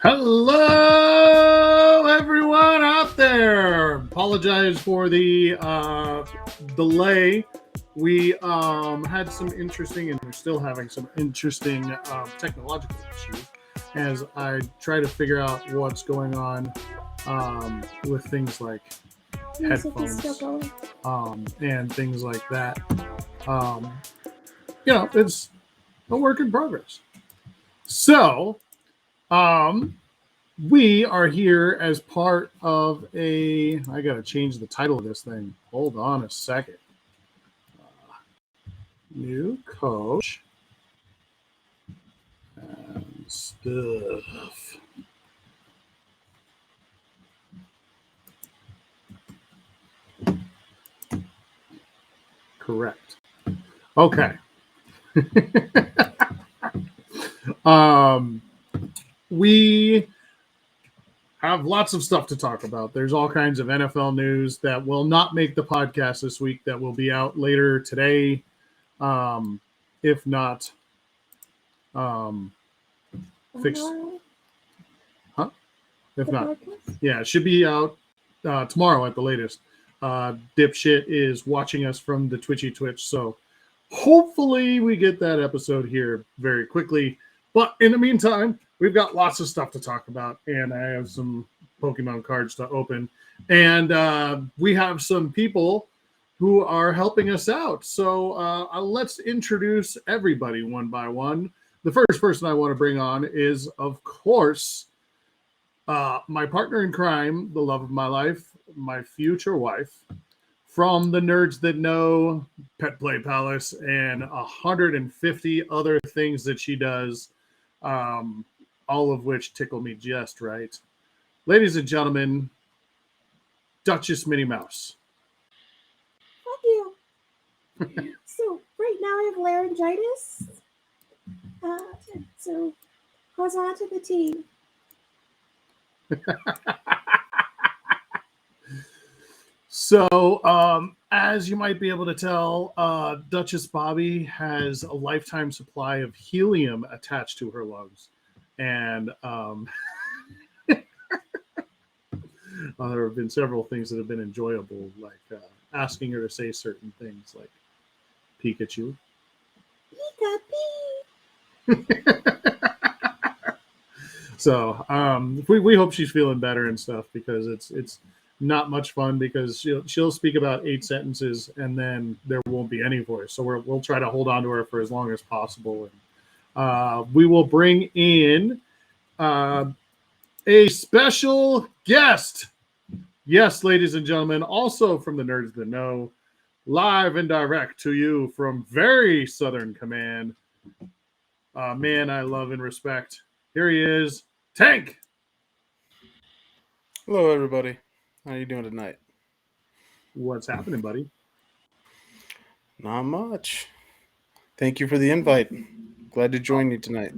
Hello, everyone out there. Apologize for the delay. We had some interesting, and we're still having some interesting technological issues as I try to figure out what's going on with things like headphones and things like that. It's a work in progress. So, we are here as part of I got to change the title of this thing. Hold on a second. New coach and stuff. Correct. Okay. We have lots of stuff to talk about. There's all kinds of NFL news that will not make the podcast this week that will be out later today. If not, fixed. Huh? If not, yeah, it should be out tomorrow at the latest. Dipshit is watching us from the Twitch, so hopefully we get that episode here very quickly. But in the meantime, we've got lots of stuff to talk about, and I have some Pokemon cards to open. And we have some people who are helping us out. So let's introduce everybody one by one. The first person I want to bring on is, of course, my partner in crime, the love of my life, my future wife, from the Nerds That Know, Pet Play Palace, and 150 other things that she does. All of which tickle me just right. Ladies and gentlemen, Duchess Minnie Mouse. Fuck you. So right now I have laryngitis. So how's on to the team? So, as you might be able to tell, Duchess Bobbi has a lifetime supply of helium attached to her lungs. And there have been several things that have been enjoyable, like asking her to say certain things, like Pikachu. So we hope she's feeling better and stuff, because it's not much fun, because she'll speak about 8 sentences and then there won't be any voice. So we'll try to hold on to her for as long as possible. And we will bring in a special guest. Yes, ladies and gentlemen, also from the Nerds That Know, live and direct to you from very Southern Command. Man I love and respect. Here he is, Tank. Hello, everybody. How are you doing tonight? What's happening, buddy? Not much. Thank you for the invite. Glad to join you tonight.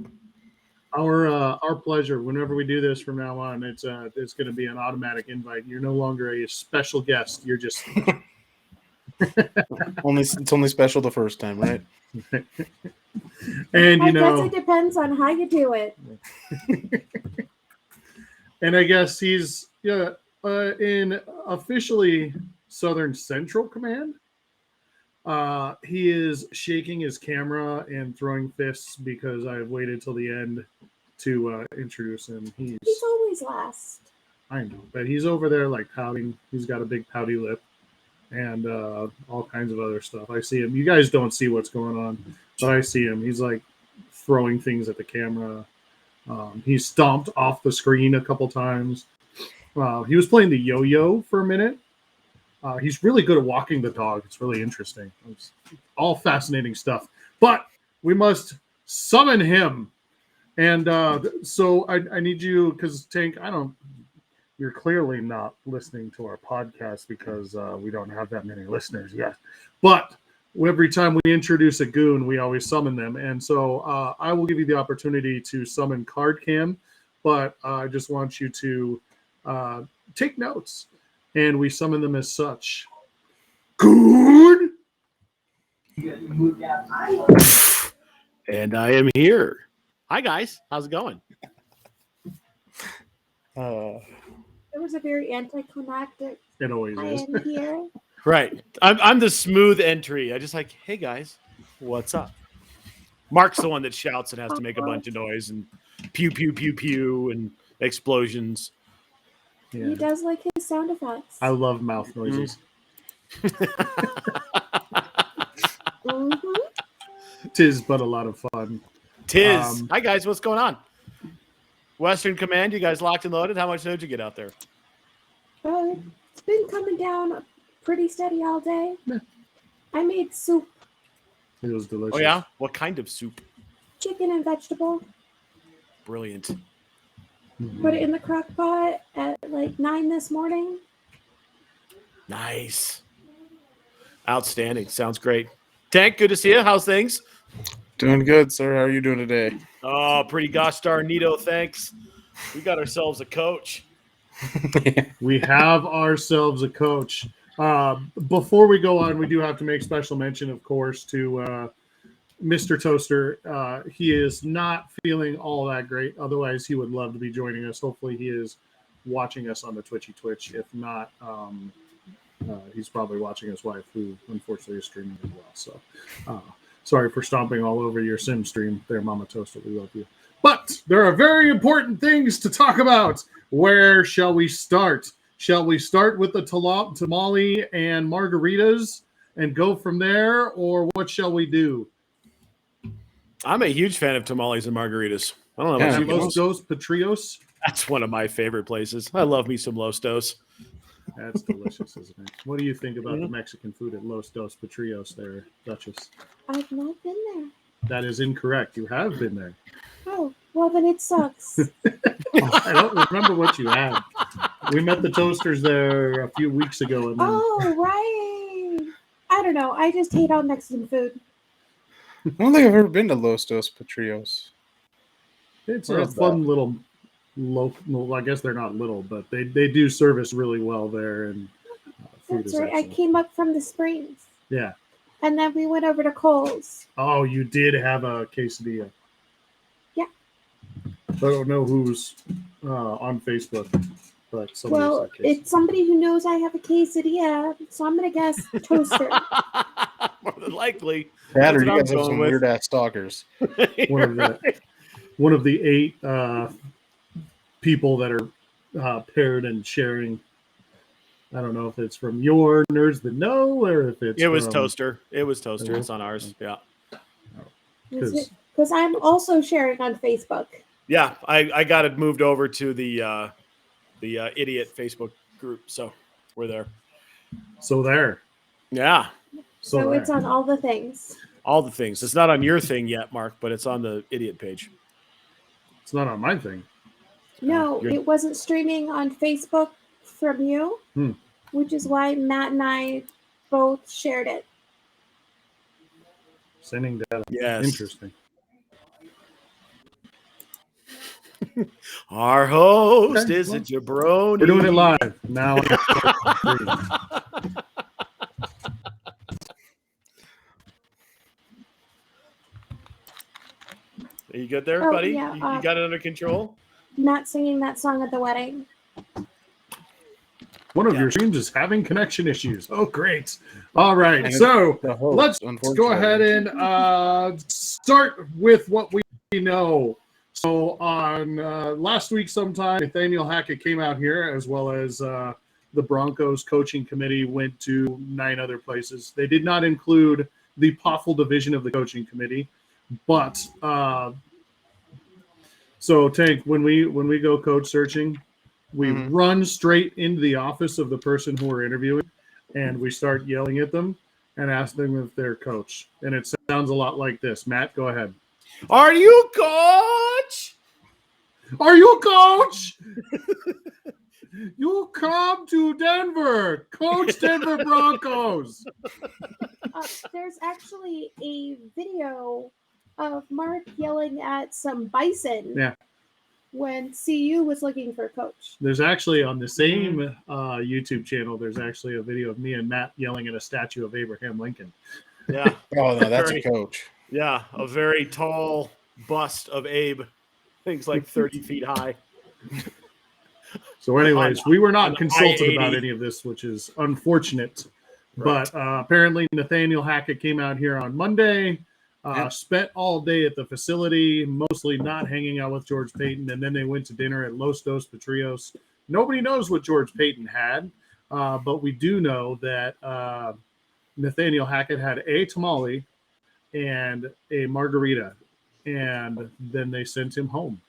Our pleasure. Whenever we do this from now on, it's going to be an automatic invite. You're no longer a special guest. You're just It's only special the first time, right? And I guess it depends on how you do it. And I guess he's in officially Southern Central Command. He is shaking his camera and throwing fists because I've waited till the end to introduce him. He's always last. I know, but he's over there like pouting. He's got a big pouty lip and all kinds of other stuff. I see him. You guys don't see what's going on, but I see him. He's like throwing things at the camera. He stomped off the screen a couple times. He was playing the yo-yo for a minute. He's really good at walking the dog. It's really interesting. It's all fascinating stuff. But we must summon him. And so I need you, because Tank, you're clearly not listening to our podcast because we don't have that many listeners yet. But every time we introduce a goon, we always summon them. And so I will give you the opportunity to summon Card Cam, but I just want you to take notes. And we summon them as such. Good. And I am here. Hi, guys. How's it going? There was a very anticlimactic It always I is. am here. Right. I'm the smooth entry. I just like, hey guys, what's up? Mark's the one that shouts and has to make a bunch of noise and pew pew pew pew and explosions. Yeah. He does like his sound effects. I love mouth noises. Mhm. Tis but a lot of fun. Tis. Hi guys, what's going on? Western Command, you guys locked and loaded? How much did you get out there? It's been coming down pretty steady all day. Yeah. I made soup, It was delicious. Oh yeah? What kind of soup? chicken and vegetable. Brilliant. Put it in the crock pot at like 9 this morning. Nice. Outstanding. Sounds great. Tank, good to see you. How's things? Doing good, sir. How are you doing today? Oh, pretty gosh darn neato, thanks. We got ourselves a coach. We have ourselves a coach. Before we go on, we do have to make special mention, of course, to Mr. Toaster. He is not feeling all that great. Otherwise, he would love to be joining us. Hopefully, he is watching us on the Twitch. If not, he's probably watching his wife, who unfortunately is streaming as well. So, sorry for stomping all over your sim stream there, Mama Toaster. We love you. But there are very important things to talk about. Where shall we start? Shall we start with the tamale and margaritas and go from there, or what shall we do? I'm a huge fan of tamales and margaritas. I don't know about you guys. Los Dos Patrios. That's one of my favorite places. I love me some Los Dos. That's delicious, isn't it? What do you think about the Mexican food at Los Dos Patrios there, Duchess? I've not been there. That is incorrect. You have been there. Oh, well then it sucks. I don't remember what you had. We met the Toasters there a few weeks ago. And then, Oh, right. I don't know. I just hate all Mexican food. I don't think I've ever been to Los Dos Patrios. it's Where a is fun little local. I guess they're not little, but they do service really well there. And food That's is right. I excellent. came up from the Springs. Yeah. And then we went over to Kohl's. Oh, you did have a quesadilla. Yeah. I don't know who's on Facebook, but somebody Well, said quesadilla. it's somebody who knows I have a quesadilla, so I'm going to guess Toaster. More than likely. That or That's you what guys I'm have going some with. weird ass stalkers. One of the 8 people that are paired and sharing. I don't know if it's from your Nerds That Know or if it's It was from, Toaster. It was Toaster. It's on ours. Yeah. Because I'm also sharing on Facebook. Yeah. I got it moved over to the idiot Facebook group. So we're there. So there. Yeah. So there. it's on all the things. All the things. It's not on your thing yet, Mark, but it's on the idiot page. It's not on my thing. No, You're- it wasn't streaming on Facebook from you, which is why Matt and I both shared it. Sending data. Yes. Interesting. Our host Okay, is well, a jabroni. We're doing it live now. Are you good there, Oh, buddy? yeah, You got it under control? Not singing that song at the wedding. One of your streams is having connection issues. Oh, great. All right. So The host, let's go unfortunately. ahead and start with what we know. So on last week sometime, Nathaniel Hackett came out here, as well as the Broncos coaching committee went to 9 other places. They did not include the Poffle division of the coaching committee. But so Tank, when we go coach searching, we run straight into the office of the person who we're interviewing, and we start yelling at them and ask them if they're coach. And it sounds a lot like this. Matt, go ahead. Are you coach? Are you coach? You come to Denver, coach Denver Broncos. There's actually a video of Mark yelling at some bison when CU was looking for a coach. There's actually on the same YouTube channel, there's actually a video of me and Matt yelling at a statue of Abraham Lincoln. Yeah. Oh, no, that's a coach. Yeah. A very tall bust of Abe. Things like 30 feet high. So, anyways, we were not on consulted about I-80. any of this, which is unfortunate. But apparently, Nathaniel Hackett came out here on Monday, spent all day at the facility, mostly not hanging out with George Payton, and then they went to dinner at Los Dos Patrios. Nobody knows what George Payton had, but we do know that Nathaniel Hackett had a tamale and a margarita, and then they sent him home.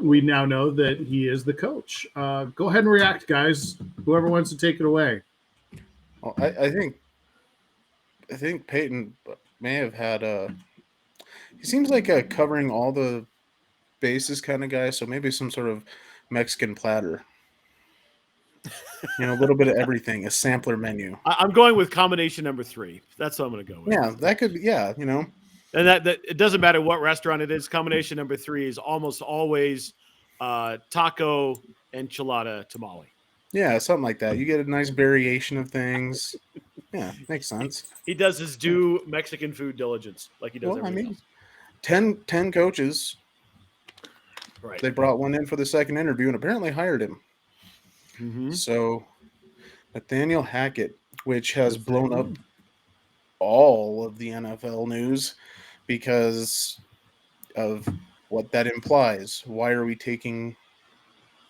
We now know that he is the coach. Go ahead and react, guys. Whoever wants to take it away. Well, I think Peyton may have had he seems like a covering all the bases kind of guy, so maybe some sort of Mexican platter. A little bit of everything, a sampler menu. I'm going with combination number 3. That's what I'm going to go with. Yeah, that could be, And that it doesn't matter what restaurant it is. Combination number 3 is almost always taco, enchilada, tamale. Yeah, something like that. You get a nice variation of things. Yeah, makes sense. He does his due Mexican food diligence like he does everything else. 10 coaches. Right. They brought one in for the second interview and apparently hired him. Mm-hmm. So Nathaniel Hackett, which has blown up all of the NFL news because of what that implies. Why are we taking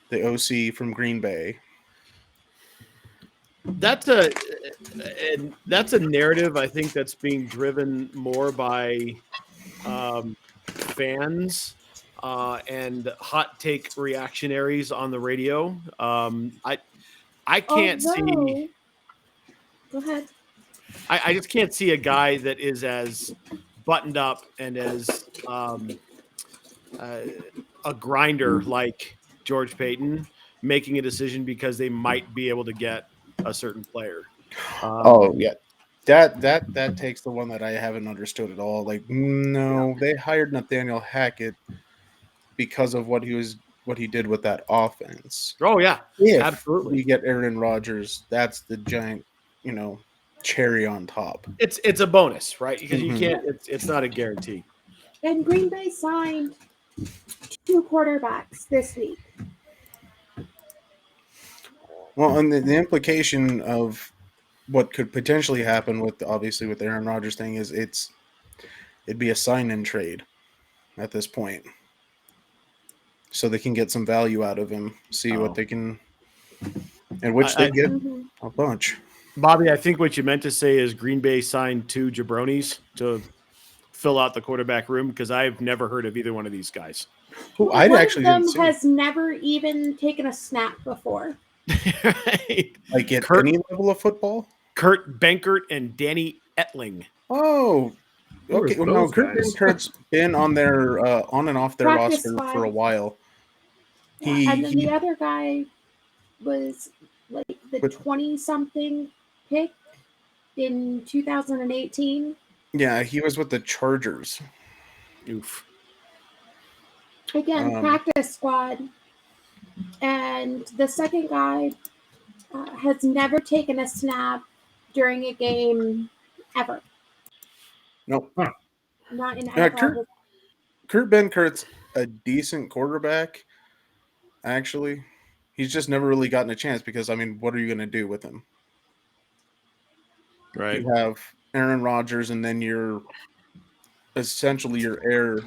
the OC from Green Bay? That's a narrative I think that's being driven more by fans and hot take reactionaries on the radio. I can't see. Go ahead. I just can't see a guy that is as buttoned up and as a grinder like George Payton making a decision because they might be able to get a certain player. That takes the one that I haven't understood at all. Like, no, they hired Nathaniel Hackett because of what he did with that offense. Oh yeah, absolutely. You get Aaron Rodgers, that's the giant, cherry on top. It's a bonus, right? Because you can't. It's not a guarantee. And Green Bay signed 2 quarterbacks this week. Well, and the implication of what could potentially happen with the Aaron Rodgers thing is it'd be a sign-in trade at this point. So they can get some value out of him, see what they can, and which they get a bunch. Bobby, I think what you meant to say is Green Bay signed 2 jabronis to fill out the quarterback room because I've never heard of either one of these guys. One of them has never even taken a snap before. Right. Like at any level of football? Kurt Benkert and Danny Etling. Oh, okay. Well, no, Kurt Benkert's been on their on and off their roster for a while. And then the other guy was like the 20-something pick in 2018. Yeah, he was with the Chargers. Oof. Again, practice squad. And the second guy has never taken a snap during a game ever. Nope. Not in NFL. Kurt Benkert's a decent quarterback, actually. He's just never really gotten a chance because, what are you going to do with him? Right. You have Aaron Rodgers, and then you're essentially your heir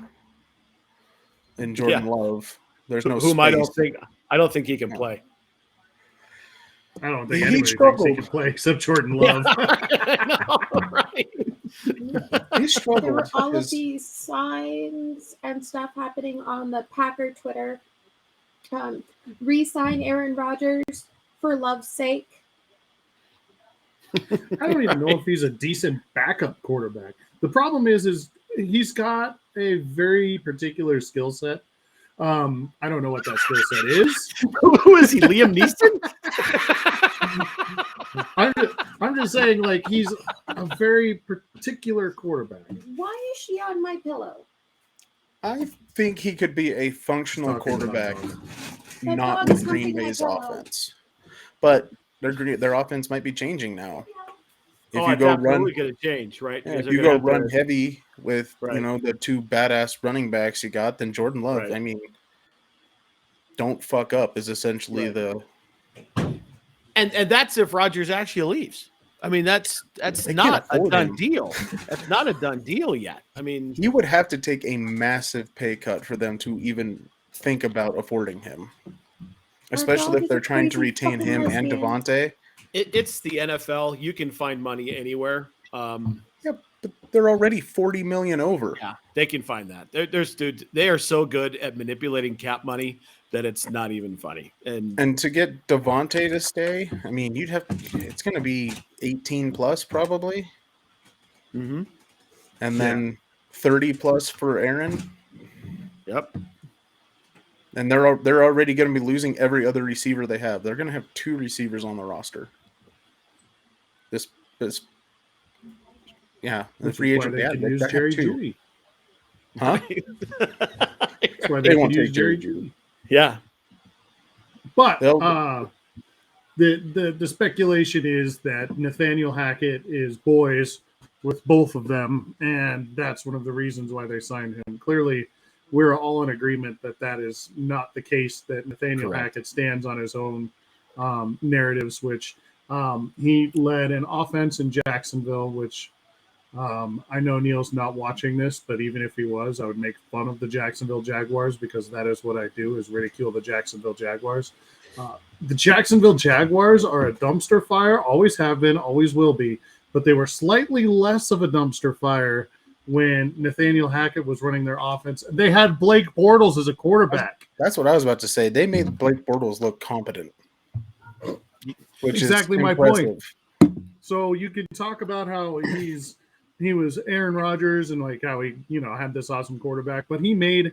in Jordan Love. There's no whom space. I don't think he can play. I don't think anybody thinks he can play except Jordan Love. I know, right? He struggled. There were all of these signs and stuff happening on the Packer Twitter. Re-sign Aaron Rodgers for love's sake. I don't even know if he's a decent backup quarterback. The problem is he's got a very particular skill set. I don't know what that skill set is. Who is he? Liam Neeson? I'm just saying, like, he's a very particular quarterback. Why is she on my pillow? I think he could be a functional quarterback, not dog is Green humping my Bay's pillow. offense. But their offense might be changing now. If you it's go absolutely run, going to change, right? yeah, Because if you they're go gonna have run to- heavy with Right. the 2 badass running backs you got, then Jordan Love. Right. don't fuck up is essentially the. And that's if Rodgers actually leaves. I mean, that's They not can't a afford done him. deal. That's not a done deal yet. I mean, He would have to take a massive pay cut for them to even think about affording him. Especially if they're trying to retain him and Devontae. it's the NFL. You can find money anywhere. Yeah, but they're already $40 million over. Yeah, they can find that. They are so good at manipulating cap money that it's not even funny. And to get Devontae to stay, I mean, it's going to be 18 plus probably. Mm-hmm. And then 30 plus for Aaron. Yep. And they're already going to be losing every other receiver they have. They're going to have 2 receivers on the roster. This the free agent. They can use Jerry Jeudy. Huh? That's why they can use Jerry Jeudy. Yeah. But the speculation is that Nathaniel Hackett is boys with both of them, and that's one of the reasons why they signed him. Clearly, we're all in agreement that is not the case, that Nathaniel Hackett stands on his own narratives, which he led an offense in Jacksonville, which I know Neil's not watching this, but even if he was, I would make fun of the Jacksonville Jaguars, because that is what I do, is ridicule the Jacksonville Jaguars. The Jacksonville Jaguars are a dumpster fire, always have been, always will be, but they were slightly less of a dumpster fire when Nathaniel Hackett was running their offense. They had Blake Bortles as a quarterback. That's what I was about to say. They made Blake Bortles look competent. Which exactly is my impressive. point. So you can talk about how he was Aaron Rodgers and like how he, had this awesome quarterback, but he made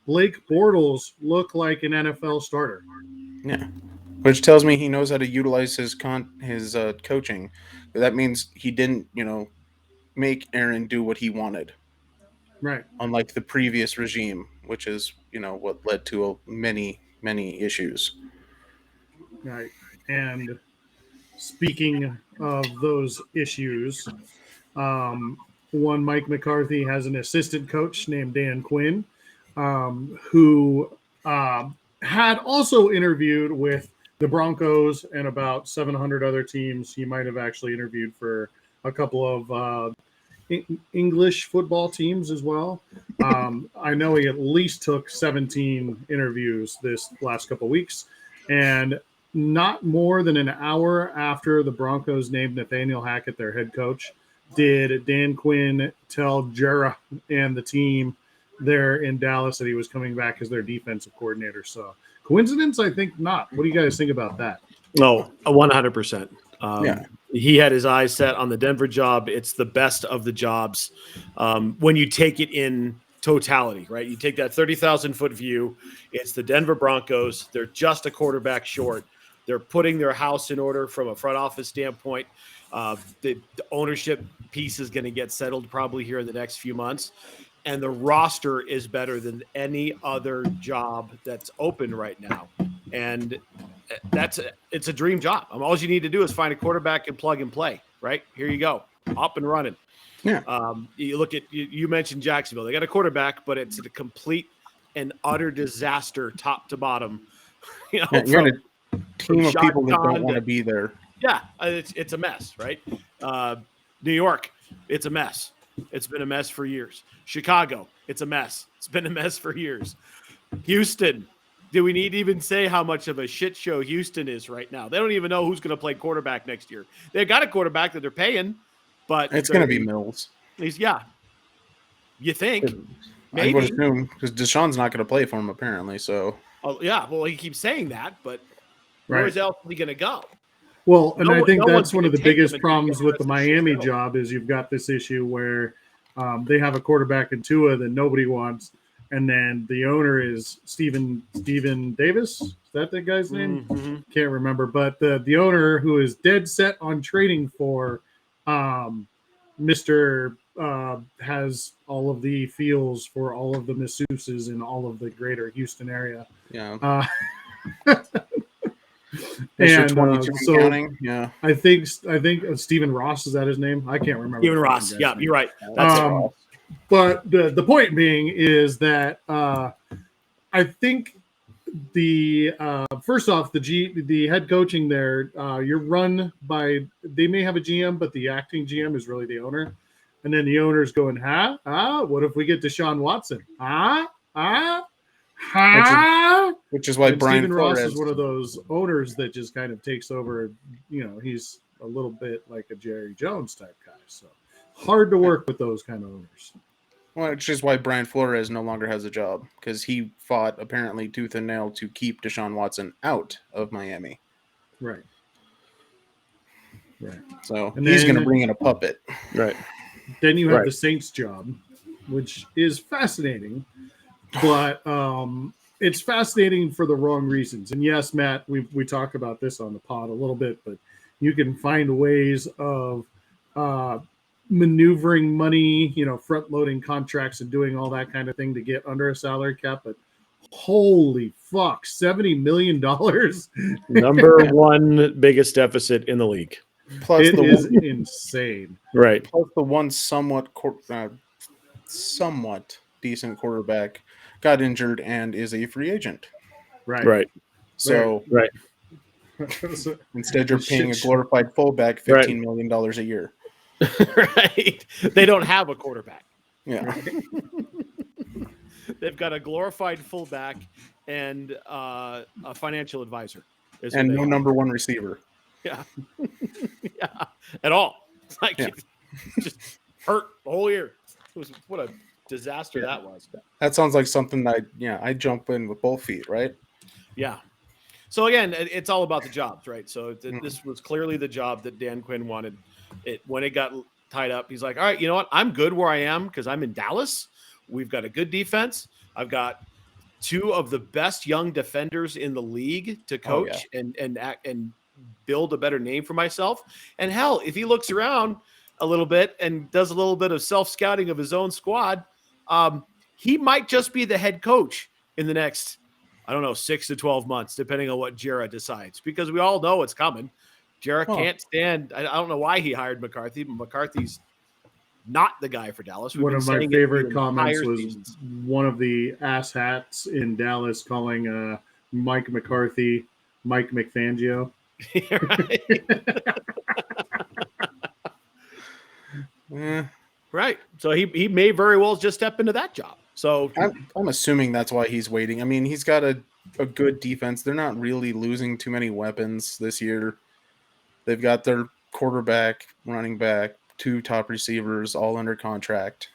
Blake Bortles look like an NFL starter. Yeah. Which tells me he knows how to utilize his coaching. That means he didn't, make Aaron do what he wanted. Right. Unlike the previous regime, which is, what led to many, many issues. Right. And speaking of those issues, Mike McCarthy has an assistant coach named Dan Quinn, who had also interviewed with the Broncos and about 700 other teams. He might have actually interviewed for a couple of English football teams as well. I know he at least took 17 interviews this last couple of weeks, and not more than an hour after the Broncos named Nathaniel Hackett their head coach, did Dan Quinn tell Jera and the team there in Dallas that he was coming back as their defensive coordinator. So coincidence? I think not. What do you guys think about that? No, 100%. Yeah. He had his eyes set on the Denver job. It's the best of the jobs when you take it in totality, right? You take that 30,000-foot view. It's the Denver Broncos. They're just a quarterback short. They're putting their house in order from a front office standpoint. The ownership piece is going to get settled probably here in the next few months. And the roster is better than any other job that's open right now. And it's a dream job. All you need to do is find a quarterback and plug and play, right? Here you go, up and running. Yeah. You look at, you mentioned Jacksonville. They got a quarterback, but it's a complete and utter disaster top to bottom. You're in a team of people that don't want to be there. Yeah, it's a mess, right? New York, it's a mess. It's been a mess for years. Chicago, it's a mess. It's been a mess for years. Houston, do we need to even say how much of a shit show Houston is right now? They don't even know who's going to play quarterback next year. They've got a quarterback that they're paying, but it's going to be Mills. You think? Maybe. I would assume, because Deshaun's not going to play for him apparently. So. Oh yeah, well he keeps saying that, but where else is he going to go? Well, and I think that's one of the biggest problems with the Miami job is you've got this issue where they have a quarterback in Tua that nobody wants, and then the owner is Steven Davis. Is that the guy's name? Mm-hmm. Can't remember, but the owner who is dead set on trading for Mr. Has all of the feels for all of the masseuses in all of the greater Houston area. Yeah. And so counting. Yeah, I think Stephen Ross, is that his name? I can't remember. Stephen Ross. Yeah, you're right. That's it. But the point being is that I think the first off, the head coaching there, you're run by, they may have a GM, but the acting GM is really the owner. And then the owner's going, what if we get Deshaun Watson? Which is why and Brian Stephen Ross Flores is one of those owners that just kind of takes over. He's a little bit like a Jerry Jones type guy. So hard to work with those kind of owners. Well, which is why Brian Flores no longer has a job, because he fought apparently tooth and nail to keep Deshaun Watson out of Miami. Right. So And he's then- going to bring in a puppet. Right. Then you have Right. the Saints job, which is fascinating, but it's fascinating for the wrong reasons. And yes, Matt, we talk about this on the pod a little bit, but you can find ways of maneuvering money, front loading contracts and doing all that kind of thing to get under a salary cap. But holy fuck, $70 million. Number one biggest deficit in the league. Plus It is insane. Right. plus the one somewhat decent quarterback got injured and is a free agent. Right. Right. So Right. instead, you're paying a Shit. glorified fullback $15 million a year. Right. They don't have a quarterback. Yeah. They've got a glorified fullback and a financial advisor. is what And they no have. number one receiver. Yeah. Yeah. At all. Like Yeah. just hurt the whole year. What a disaster that was. That sounds like something that I jump in with both feet, right? Yeah. So again, it's all about the jobs, right? So this was clearly the job that Dan Quinn wanted. When it got tied up, he's like, all right, you know what? I'm good where I am because I'm in Dallas. We've got a good defense. I've got two of the best young defenders in the league to coach and build a better name for myself. And hell, if he looks around a little bit and does a little bit of self-scouting of his own squad, he might just be the head coach in the next, 6 to 12 months, depending on what Jarrah decides, because we all know it's coming. Jarrah can't stand. I don't know why he hired McCarthy, but McCarthy's not the guy for Dallas. One of my favorite comments was one of the asshats in Dallas calling Mike McCarthy Mike McFangio. Right. So he may very well just step into that job. So I'm assuming that's why he's waiting. I mean, he's got a good defense. They're not really losing too many weapons this year. They've got their quarterback, running back, 2 top receivers, all under contract.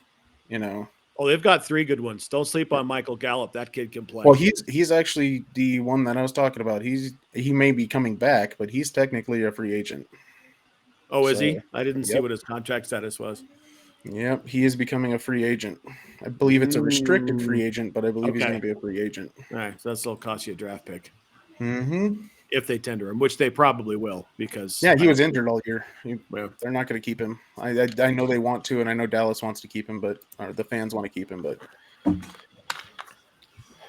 Oh, they've got 3 good ones. Don't sleep on Michael Gallup. That kid can play. Well, he's actually the one that I was talking about. He may be coming back, but he's technically a free agent. Oh, is So, he? I didn't see yep. what his contract status was. Yep, he is becoming a free agent. I believe it's a restricted free agent, but I believe he's Okay. going to be a free agent. All right. So that'll cost you a draft pick Mm-hmm. if they tender him, which they probably will because Yeah, he was injured all year. Well, They're not going to keep him. I know they want to, and I know Dallas wants to keep him, or the fans want to keep him. But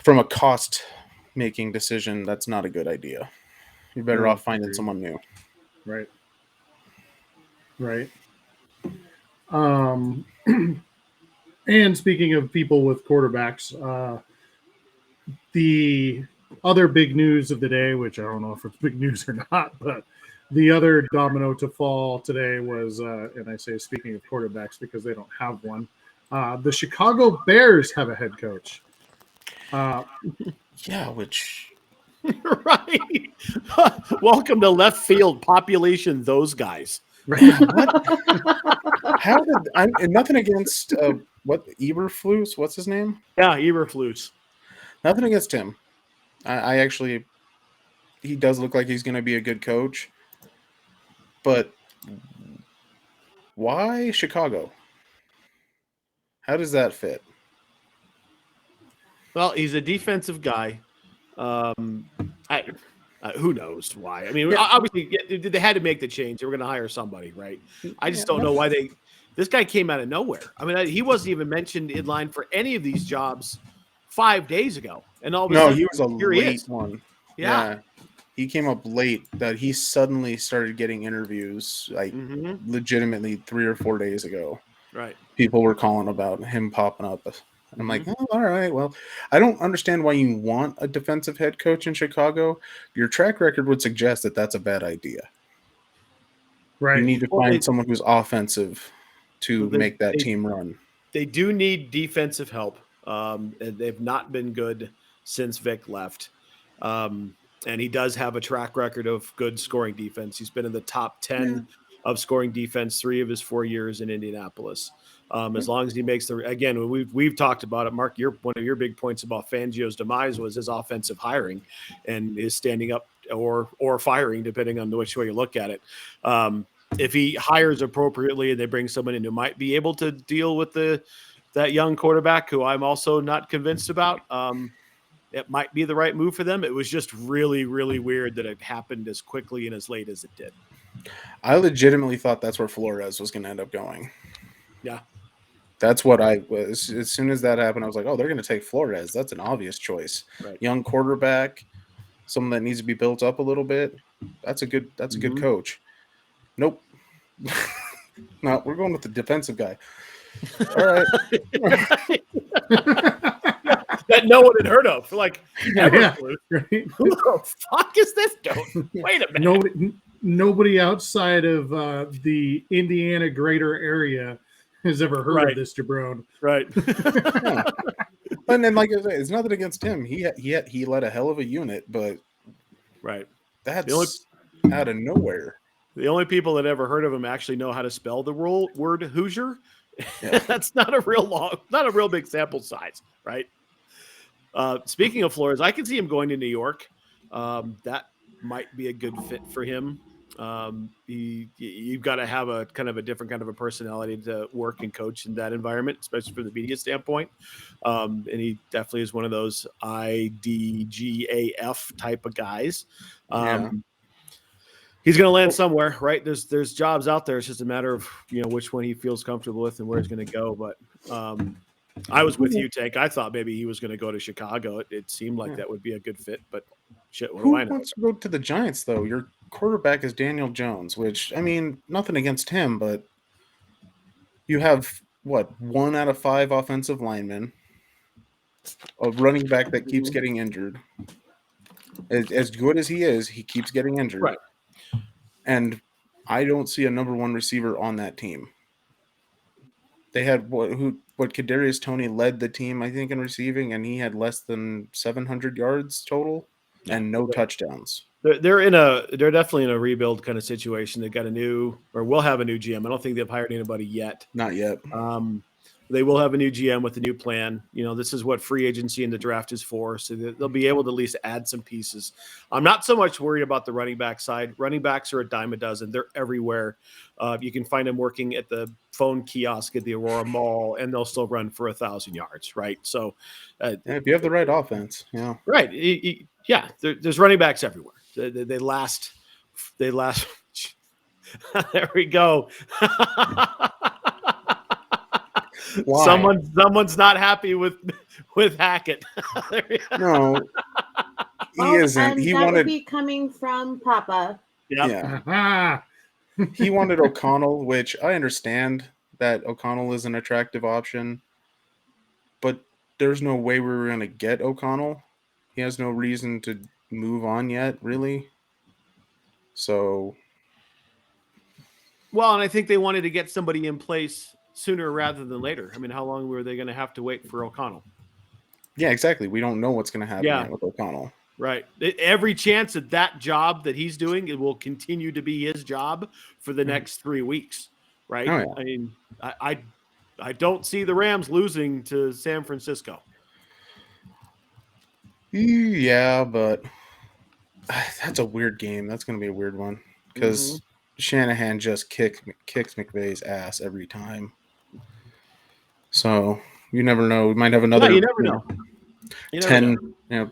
from a cost-making decision, that's not a good idea. You're better off finding someone new. Right. Right. And speaking of people with quarterbacks, the other big news of the day, which I don't know if it's big news or not, but the other domino to fall today was, and I say speaking of quarterbacks because they don't have one, the Chicago Bears have a head coach. Yeah, which right. Welcome to left field population. Those guys. how did nothing against Eberflus? What's his name? Yeah, Eberflus. Nothing against him. I actually, he does look like he's going to be a good coach. But why Chicago? How does that fit? Well, he's a defensive guy. Who knows why? I mean, obviously, they had to make the change. They were going to hire somebody, right? I just don't know why they. This guy came out of nowhere. I mean, he wasn't even mentioned in line for any of these jobs 5 days ago, and all of a sudden, he was a here he late is. one. Yeah. He came up late. That he suddenly started getting interviews, like legitimately 3 or 4 days ago. Right. People were calling about him popping up And I'm like, oh, all right. Well, I don't understand why you want a defensive head coach in Chicago. Your track record would suggest that that's a bad idea. Right. You need to find someone who's offensive to make that team run. They do need defensive help. They've not been good since Vic left. And he does have a track record of good scoring defense. He's been in the top 10 of scoring defense 3 of his 4 years in Indianapolis. As long as he makes again, we've talked about it. Mark, one of your big points about Fangio's demise was his offensive hiring and his standing up or firing, depending on which way you look at it. If he hires appropriately and they bring someone in who might be able to deal with that young quarterback, who I'm also not convinced about, it might be the right move for them. It was just really, really weird that it happened as quickly and as late as it did. I legitimately thought that's where Flores was going to end up going. Yeah. That's what I was. As soon as that happened, I was like, oh, they're going to take Flores. That's an obvious choice. Right. Young quarterback, someone that needs to be built up a little bit. That's a good coach. Nope. No, we're going with the defensive guy. All right. That no one had heard of. Like, Right. Who the fuck is this dude? Wait a minute. Nobody outside of the Indiana greater area has ever heard of this jabron. Right. Yeah. And then, like I say, it's nothing against him. He led a hell of a unit, but that's out of nowhere. The only people that ever heard of him actually know how to spell the word Hoosier. Yeah. That's not a real big sample size, right? Speaking of Flores, I can see him going to New York. That might be a good fit for him. You've got to have a kind of a different kind of a personality to work and coach in that environment, especially from the media standpoint. And he definitely is one of those IDGAF type of guys. He's going to land somewhere, right? There's jobs out there. It's just a matter of, which one he feels comfortable with and where he's going to go. But I was with you, Tank. I thought maybe he was going to go to Chicago. It seemed like that would be a good fit, but shit, what do I know? Who wants to go to the Giants, though? Your quarterback is Daniel Jones, which, I mean, nothing against him, but you have, 1 out of 5 offensive linemen, a running back that keeps getting injured. As good as he is, he keeps getting injured. Right. And I don't see a number 1 receiver on that team. They had Kadarius Toney led the team, I think, in receiving, and he had less than 700 yards total and no touchdowns. They're definitely in a rebuild kind of situation. They've got will have a new GM. I don't think they've hired anybody yet. Not yet. They will have a new GM with a new plan. This is what free agency and the draft is for. So they'll be able to at least add some pieces. I'm not so much worried about the running back side. Running backs are a dime a dozen. They're everywhere. You can find them working at the phone kiosk at the Aurora Mall, and they'll still run for 1,000 yards, right? So if you have the right offense, yeah. Right. There's running backs everywhere. They last. There we go. Why? Someone's not happy with Hackett. No, he isn't. He wanted would be coming from Papa. Yep. Yeah. He wanted O'Connell, which I understand that O'Connell is an attractive option, but there's no way we were going to get O'Connell. He has no reason to move on yet, really. So, well, and I think they wanted to get somebody in place sooner rather than later. I mean, how long were they going to have to wait for O'Connell? Yeah, exactly. We don't know what's going to happen with O'Connell. Right. Every chance that job that he's doing, it will continue to be his job for the next 3 weeks. Right. Oh, yeah. I mean, I don't see the Rams losing to San Francisco. Yeah, but that's a weird game. That's going to be a weird one because Shanahan just kicks McVay's ass every time. So you never know. We might have another. You never know.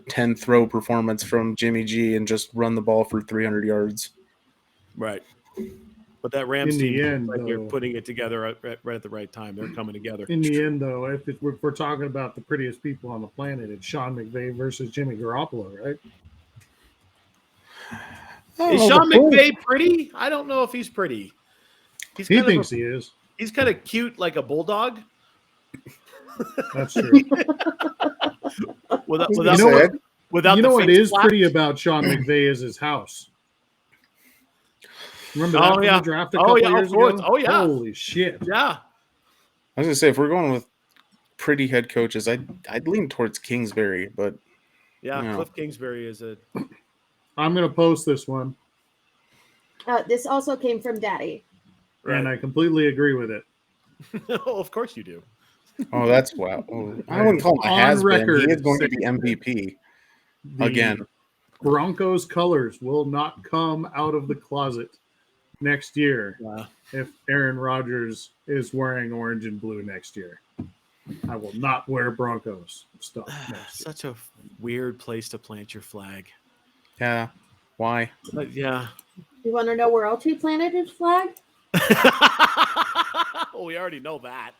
10 throw performance from Jimmy G and just run the ball for 300 yards. Right. But that Rams team, you're though, putting it together right at the right time. They're coming together. In the end, though, if we're talking about the prettiest people on the planet, it's Sean McVay versus Jimmy Garoppolo, right? Is Sean McVay pretty? I don't know if he's pretty. He thinks he is. He's kind of cute, like a bulldog. That's true. Without, You without, know the- what? without You the know what face is flap? pretty about Sean McVay is his house. Remember that Oh, from yeah. the draft a Oh, couple yeah, of years course. ago? Oh, yeah. Holy shit. Yeah. I was gonna say if we're going with pretty head coaches, I'd lean towards Kingsbury, but Yeah. No. Cliff Kingsbury is a. I'm going to post this one, This also came from Daddy. and I completely agree with it. Oh, of course you do. oh, that's wow. Oh, I wouldn't call him a On has been. He record, is going to say- be MVP The again. Broncos colors will not come out of the closet next year Wow. if Aaron Rodgers is wearing orange and blue next year. I will not wear Broncos stuff next year. Such a weird place to plant your flag. Yeah. Why? But yeah. You want to know where else he planted his flag? Well, we already know that.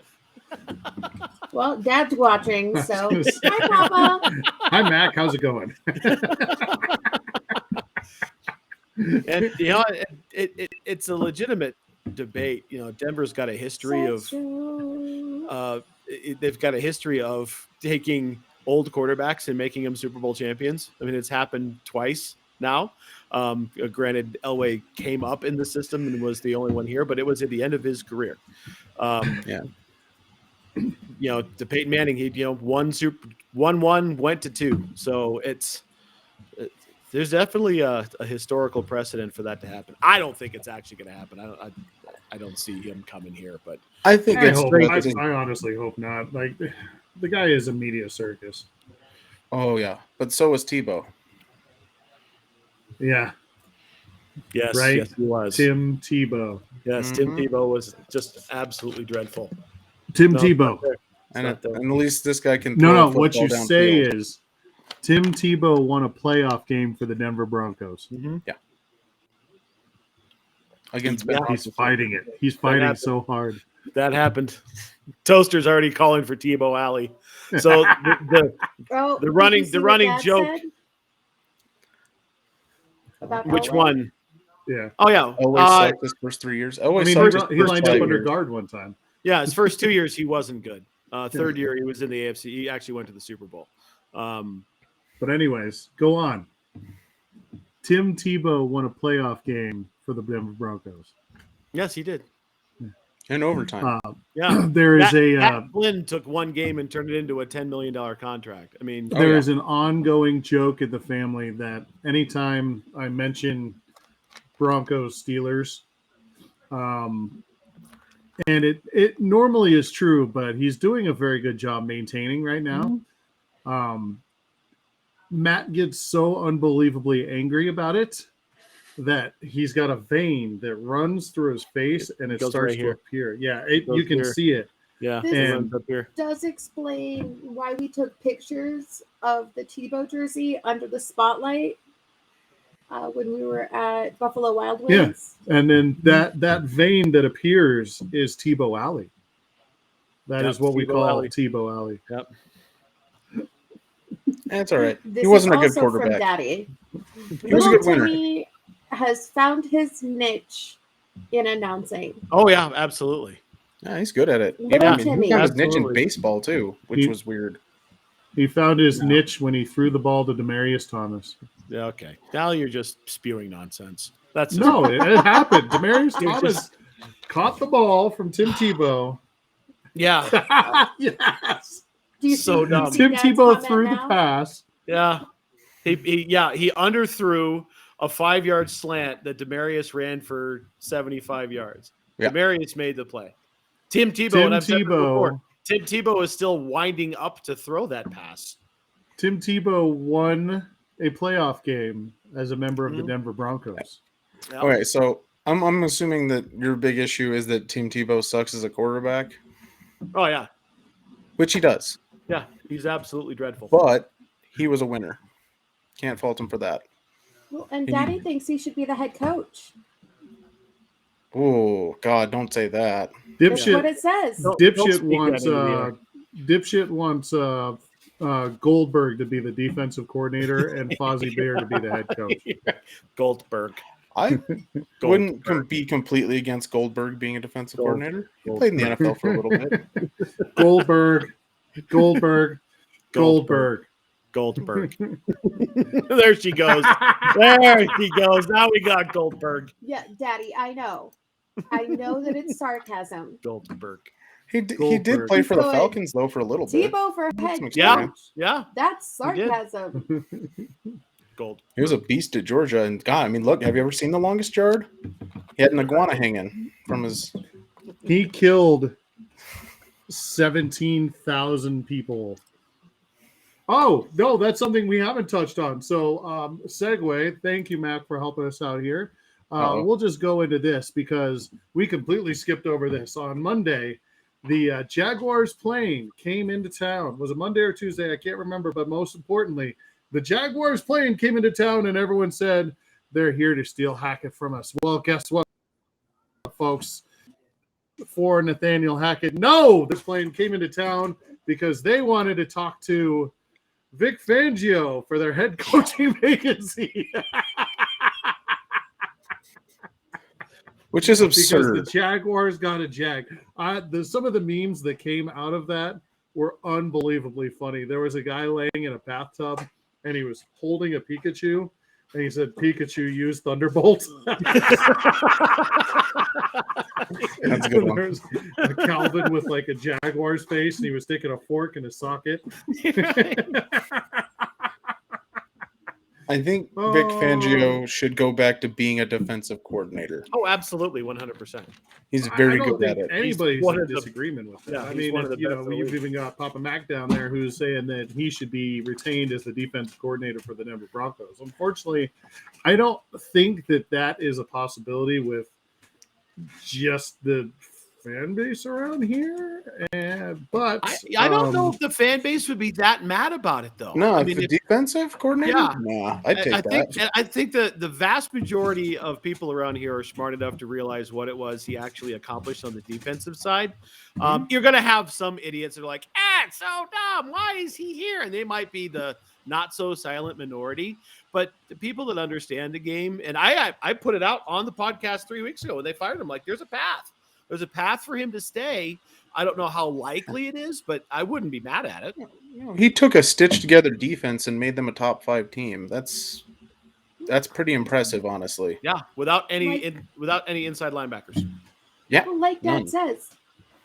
Well, Dad's watching, so I was gonna hi, Papa. Hi, Mac. How's it going? And it's a legitimate debate. You know, Denver's got a history of they've got a history of taking old quarterbacks and making them Super Bowl champions. I mean, it's happened twice now. Granted, Elway came up in the system and was the only one here, but it was at the end of his career. Yeah. You know, to Peyton Manning, he won 1, went to 2. So there's definitely a historical precedent for that to happen. I don't think it's actually going to happen. I don't see him coming here, but I think I, it's hope, straight. I honestly hope not. Like, the guy is a media circus. Oh yeah, but so was Tebow. Yeah, yes, Right. yes, he was. Tim Tebow. Yes, Tim Mhm. Tebow was just absolutely dreadful. Tim No, Tebow. And not there. at least this guy can. No, throw a no. What football you say downfield. is Tim Tebow won a playoff game for the Denver Broncos. Mhm. against Yeah. Ben He's Roethlisberger. fighting it. He's fighting happened. so hard. That happened. Toaster's already calling for Tebow Alley. So the Oh, The did running- you the see what running Dad joke- said about which Elway? one? Yeah. Oh yeah, Always sucked his first 3 years. I Always mean, sucked his he first lined up 5 under years. guard one time. yeah. His first 2 years he wasn't good. Third year he was in the AFC. He actually went to the Super Bowl. But anyways, go on. Tim Tebow won a playoff game for the Denver Broncos. Yes, he did. In overtime. Yeah. There is Pat Flynn took one game and turned it into a $10 million contract. I mean, Oh, there yeah. is an ongoing joke in the family that anytime I mention Broncos Steelers, and it normally is true, but he's doing a very good job maintaining right now. Matt gets so unbelievably angry about it that he's got a vein that runs through his face and it goes starts right to here. appear. Yeah, Goes you can here. see it. yeah, This it And- runs up here. Does explain why we took pictures of the Tebow jersey under the spotlight when we were at Buffalo Wild Yeah. Wings. And then that vein that appears is Tebow Alley. That Yep, is what we Tebow call Alley. Tebow Alley. Yep. That's all right. This He wasn't a is good also from quarterback. Daddy. He was a Little good winner. Timmy has found his niche in announcing. Oh yeah, absolutely. Yeah, he's good at it. Little He Timmy. got his niche in Absolutely. baseball too, which He- was weird. He found his No. niche when he threw the ball to Demarius Thomas. Yeah, okay. Now you're just spewing nonsense. That's No, it happened. Demarius You're Thomas caught the ball from Tim Tebow. yeah, Yes. Do you So see- dumb. see Tim Dad's Tebow comment threw the now? pass. yeah. He underthrew a 5-yard slant that Demarius ran for 75 yards. Yeah. Demarius made the play. Tim Tebow, Tim and I've said this before, Tebow. Tim Tebow is still winding up to throw that pass. Tim Tebow won a playoff game as a member of the Mhm. Denver Broncos. Yeah. Okay, so I'm assuming that your big issue is that Tim Tebow sucks as a quarterback, Oh yeah, which he does. yeah. He's absolutely dreadful. But he was a winner. Can't fault him for that. Well, and Daddy thinks he should be the head coach. Oh God, don't say that. That's what Dipshit, it says. Don't dipshit speak wants that into dipshit wants Goldberg to be the defensive coordinator and Fozzie Bear to be the head coach. Goldberg. I wouldn't Goldberg. be completely against Goldberg being a defensive Gold- coordinator. He played in the NFL for a little bit. Goldberg, Goldberg. There she goes. There she goes. Now we got Goldberg. Yeah, Daddy, I know. I know that it's sarcasm. Goldberg. He did play for the Falcons though for a little bit. Tebow for head coach. Yeah. That's sarcasm. Gold. He was a beast at Georgia, and God, I mean, look, have you ever seen The Longest Yard? He had an iguana hanging from his. He killed 17,000 people. Oh no, that's something we haven't touched on. So, segue. Thank you, Mac, for helping us out here. We'll just go into this because we completely skipped over this on Monday. The Jaguars plane came into town. Was it Monday or Tuesday? I can't remember. But most importantly, the Jaguars plane came into town, and everyone said they're here to steal Hackett from us. Well, guess what, folks? For Nathaniel Hackett, no, this plane came into town because they wanted to talk to Vic Fangio for their head coaching vacancy. Which is absurd. Because the Jaguars got a jag. Some of the memes that came out of that were unbelievably funny. There was a guy laying in a bathtub, and he was holding a Pikachu, and he said, "Pikachu used Thunderbolt." That's a good one. There's a Calvin with like a Jaguar's face, and he was sticking a fork in his socket. I think Vic Fangio should go back to being a defensive coordinator. Oh, absolutely, 100%. He's very good at it. Anybody's in disagreement with that. Yeah, I mean, you've even got Papa Mac down there who's saying that he should be retained as the defensive coordinator for the Denver Broncos. Unfortunately, I don't think that is a possibility with just the fan base around here. But I don't know if the fan base would be that mad about it, though. No, I mean, the defensive coordinator? Yeah. Nah, I'd take that. I think that the vast majority of people around here are smart enough to realize what it was he actually accomplished on the defensive side. You're going to have some idiots that are like, it's so dumb. Why is he here? And they might be the not so silent minority. But the people that understand the game, and I put it out on the podcast 3 weeks ago when they fired him, like, there's a path. There's a path for him to stay. I don't know how likely it is, but I wouldn't be mad at it. He took a stitched together defense and made them a top 5 team. That's pretty impressive, honestly. Yeah, without any inside linebackers. Yeah, well, like Dad says,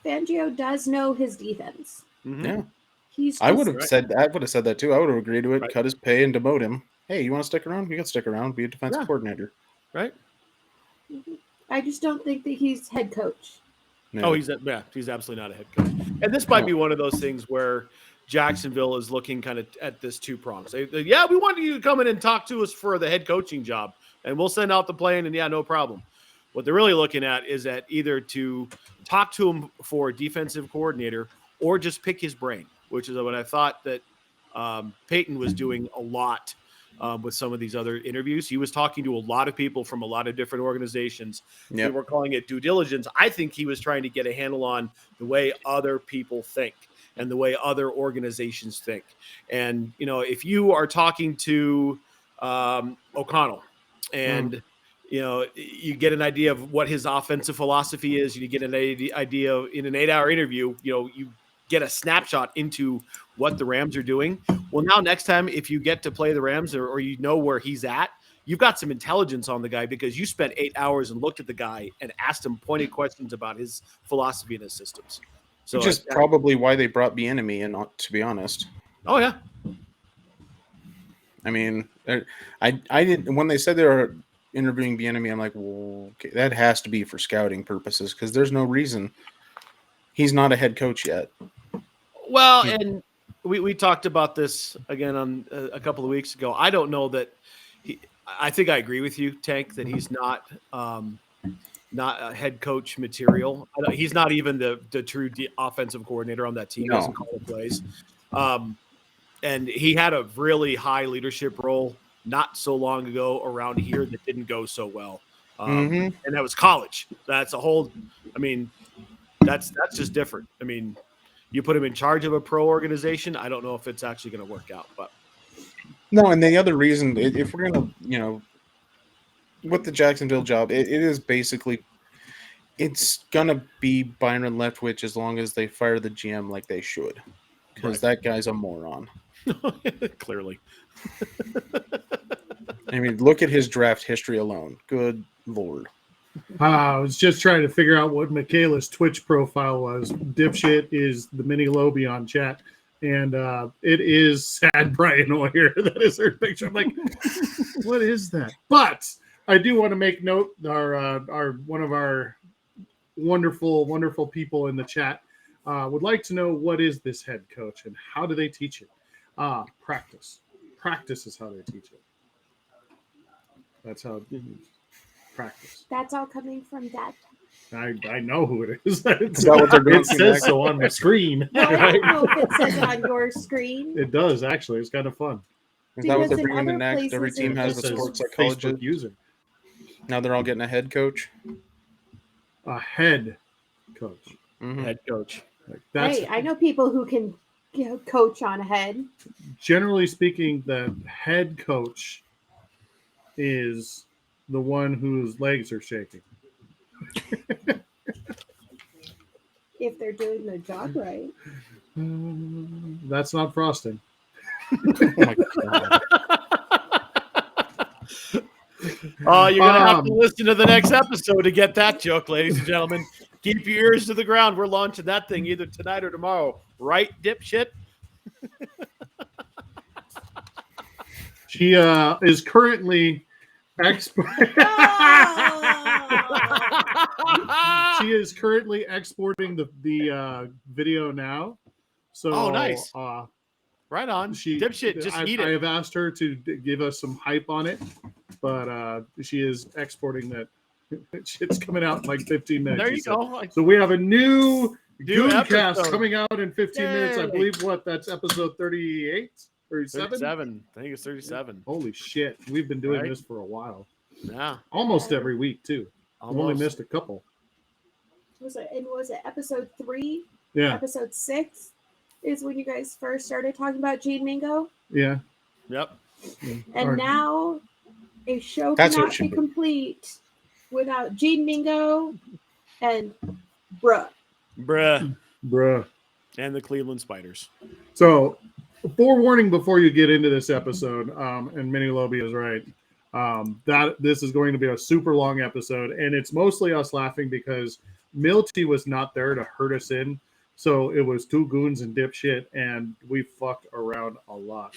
Fangio does know his defense. Yeah, I would have said that too. I would have agreed to it. Right. Cut his pay and demote him. Hey, you want to stick around? You can stick around. Be a defensive coordinator. Right. I just don't think that he's head coach. No. Oh, he's absolutely not a head coach. And this might be one of those things where Jacksonville is looking kind of at this two prongs. We want you to come in and talk to us for the head coaching job, and we'll send out the plane, and no problem. What they're really looking at is that either to talk to him for a defensive coordinator or just pick his brain, which is what I thought that Peyton was doing a lot with some of these other interviews. He was talking to a lot of people from a lot of different organizations. Yep. We were calling it due diligence. I think he was trying to get a handle on the way other people think and the way other organizations think. And, if you are talking to O'Connell and, you get an idea of what his offensive philosophy is, you get an idea in an 8-hour interview, you get a snapshot into what the Rams are doing. Well, now next time, if you get to play the Rams or where he's at, you've got some intelligence on the guy because you spent 8 hours and looked at the guy and asked him pointed questions about his philosophy and his systems. So which is probably why they brought Bieniemy in, to be honest. Oh, yeah. I mean, I didn't, when they said they were interviewing Bieniemy, I'm like, well, okay, that has to be for scouting purposes because there's no reason. He's not a head coach yet. Well, and we talked about this again on a couple of weeks ago. I don't know that I think I agree with you, Tank, that he's not a head coach material. He's not even the true offensive coordinator on that team. No. He doesn't call the plays. And he had a really high leadership role not so long ago around here that didn't go so well. And that was college. That's a whole – I mean, that's just different. I mean, you put him in charge of a pro organization, I don't know if it's actually going to work out. But no, and the other reason, if we're going to, with the Jacksonville job, it is basically – it's going to be Byron Leftwich as long as they fire the GM like they should. because that guy's a moron. Clearly. I mean, look at his draft history alone. Good Lord. I was just trying to figure out what Michaela's Twitch profile was. Dipshit is the mini Lobby on chat. And it is Sad Brian Oyer. That is her picture. I'm like, what is that? But I do want to make note, our one of our wonderful people in the chat would like to know, what is this head coach and how do they teach it? Practice. Practice is how they teach it. That's how practice. That's all coming from Dad. I know who it is. Is that what they're going It says so on the screen. No, I Right? don't know if it says it on your screen. It does, actually. It's kind of fun. Is that what Because they're in bringing in other next? Every places team it has It a says sports Facebook psychologist. user. Now they're all getting a head coach. A head coach. Mhm. Head coach. Like, that's Hey, I know people who can coach on ahead. generally speaking, the head coach is the one whose legs are shaking. If they're doing their job right. That's not frosting. Oh my God. Oh, you're going to have to listen to the next episode to get that joke, ladies and gentlemen. Keep your ears to the ground. We're launching that thing either tonight or tomorrow. Right, dipshit? She is currently she is currently exporting the video now. So Oh, nice. Right on. Dipshit, just eat I it. have asked her to give us some hype on it, but she is exporting that. It's coming out in like 15 minutes. There she you said. go. So we have a new Gooncast episode. coming out in 15 minutes. I Yay. believe that's episode 38, 37. 37. I think it's 37. Holy shit. We've been doing Right. this for a while. Yeah. Almost every week, too. I've only Almost. missed a couple. Was it episode 3? Yeah. Episode 6 is when you guys first started talking about Gene Mingo. Yeah. Yep. And Or- now a show That's what cannot it should be be. complete without Gene Mingo and Bruh. Bruh. And the Cleveland Spiders. So, forewarning before you get into this episode, and Mini Lobby is right, that this is going to be a super long episode, and it's mostly us laughing because Milty was not there to hurt us in. So it was two goons and dipshit, and we fucked around a lot.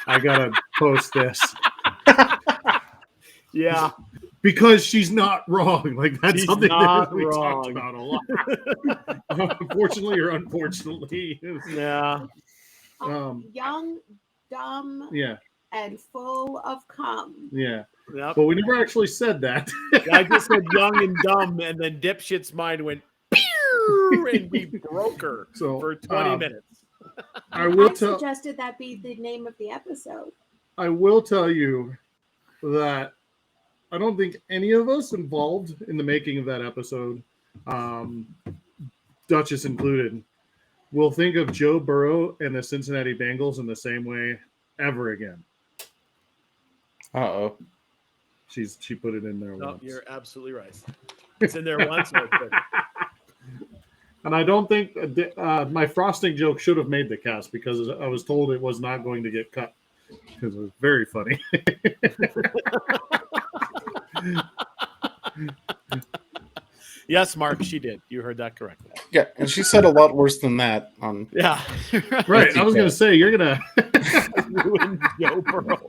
I gotta post this Yeah. because she's not wrong. Like, that's She's something not that we talked wrong. about a lot. Unfortunately or unfortunately. Yeah. Young, dumb, Yeah. and full of cum. Yeah. Yep. But we never actually said that. I just said young and dumb, and then dipshit's mind went pew, and we broke her So, for 20 minutes. I will I tell. suggested that be the name of the episode. I will tell you that I don't think any of us involved in the making of that episode, Duchess included, will think of Joe Burrow and the Cincinnati Bengals in the same way ever again. Uh-oh. She put it in there No, once. you're absolutely right. It's in there once. Okay. And I don't think my frosting joke should have made the cast because I was told it was not going to get cut because it was very funny. Yes, Mark, she did. You heard that correctly. Yeah, and she said a lot worse than that on Yeah. Right. I was going to say, you're going to. Ruined Joe Burrow.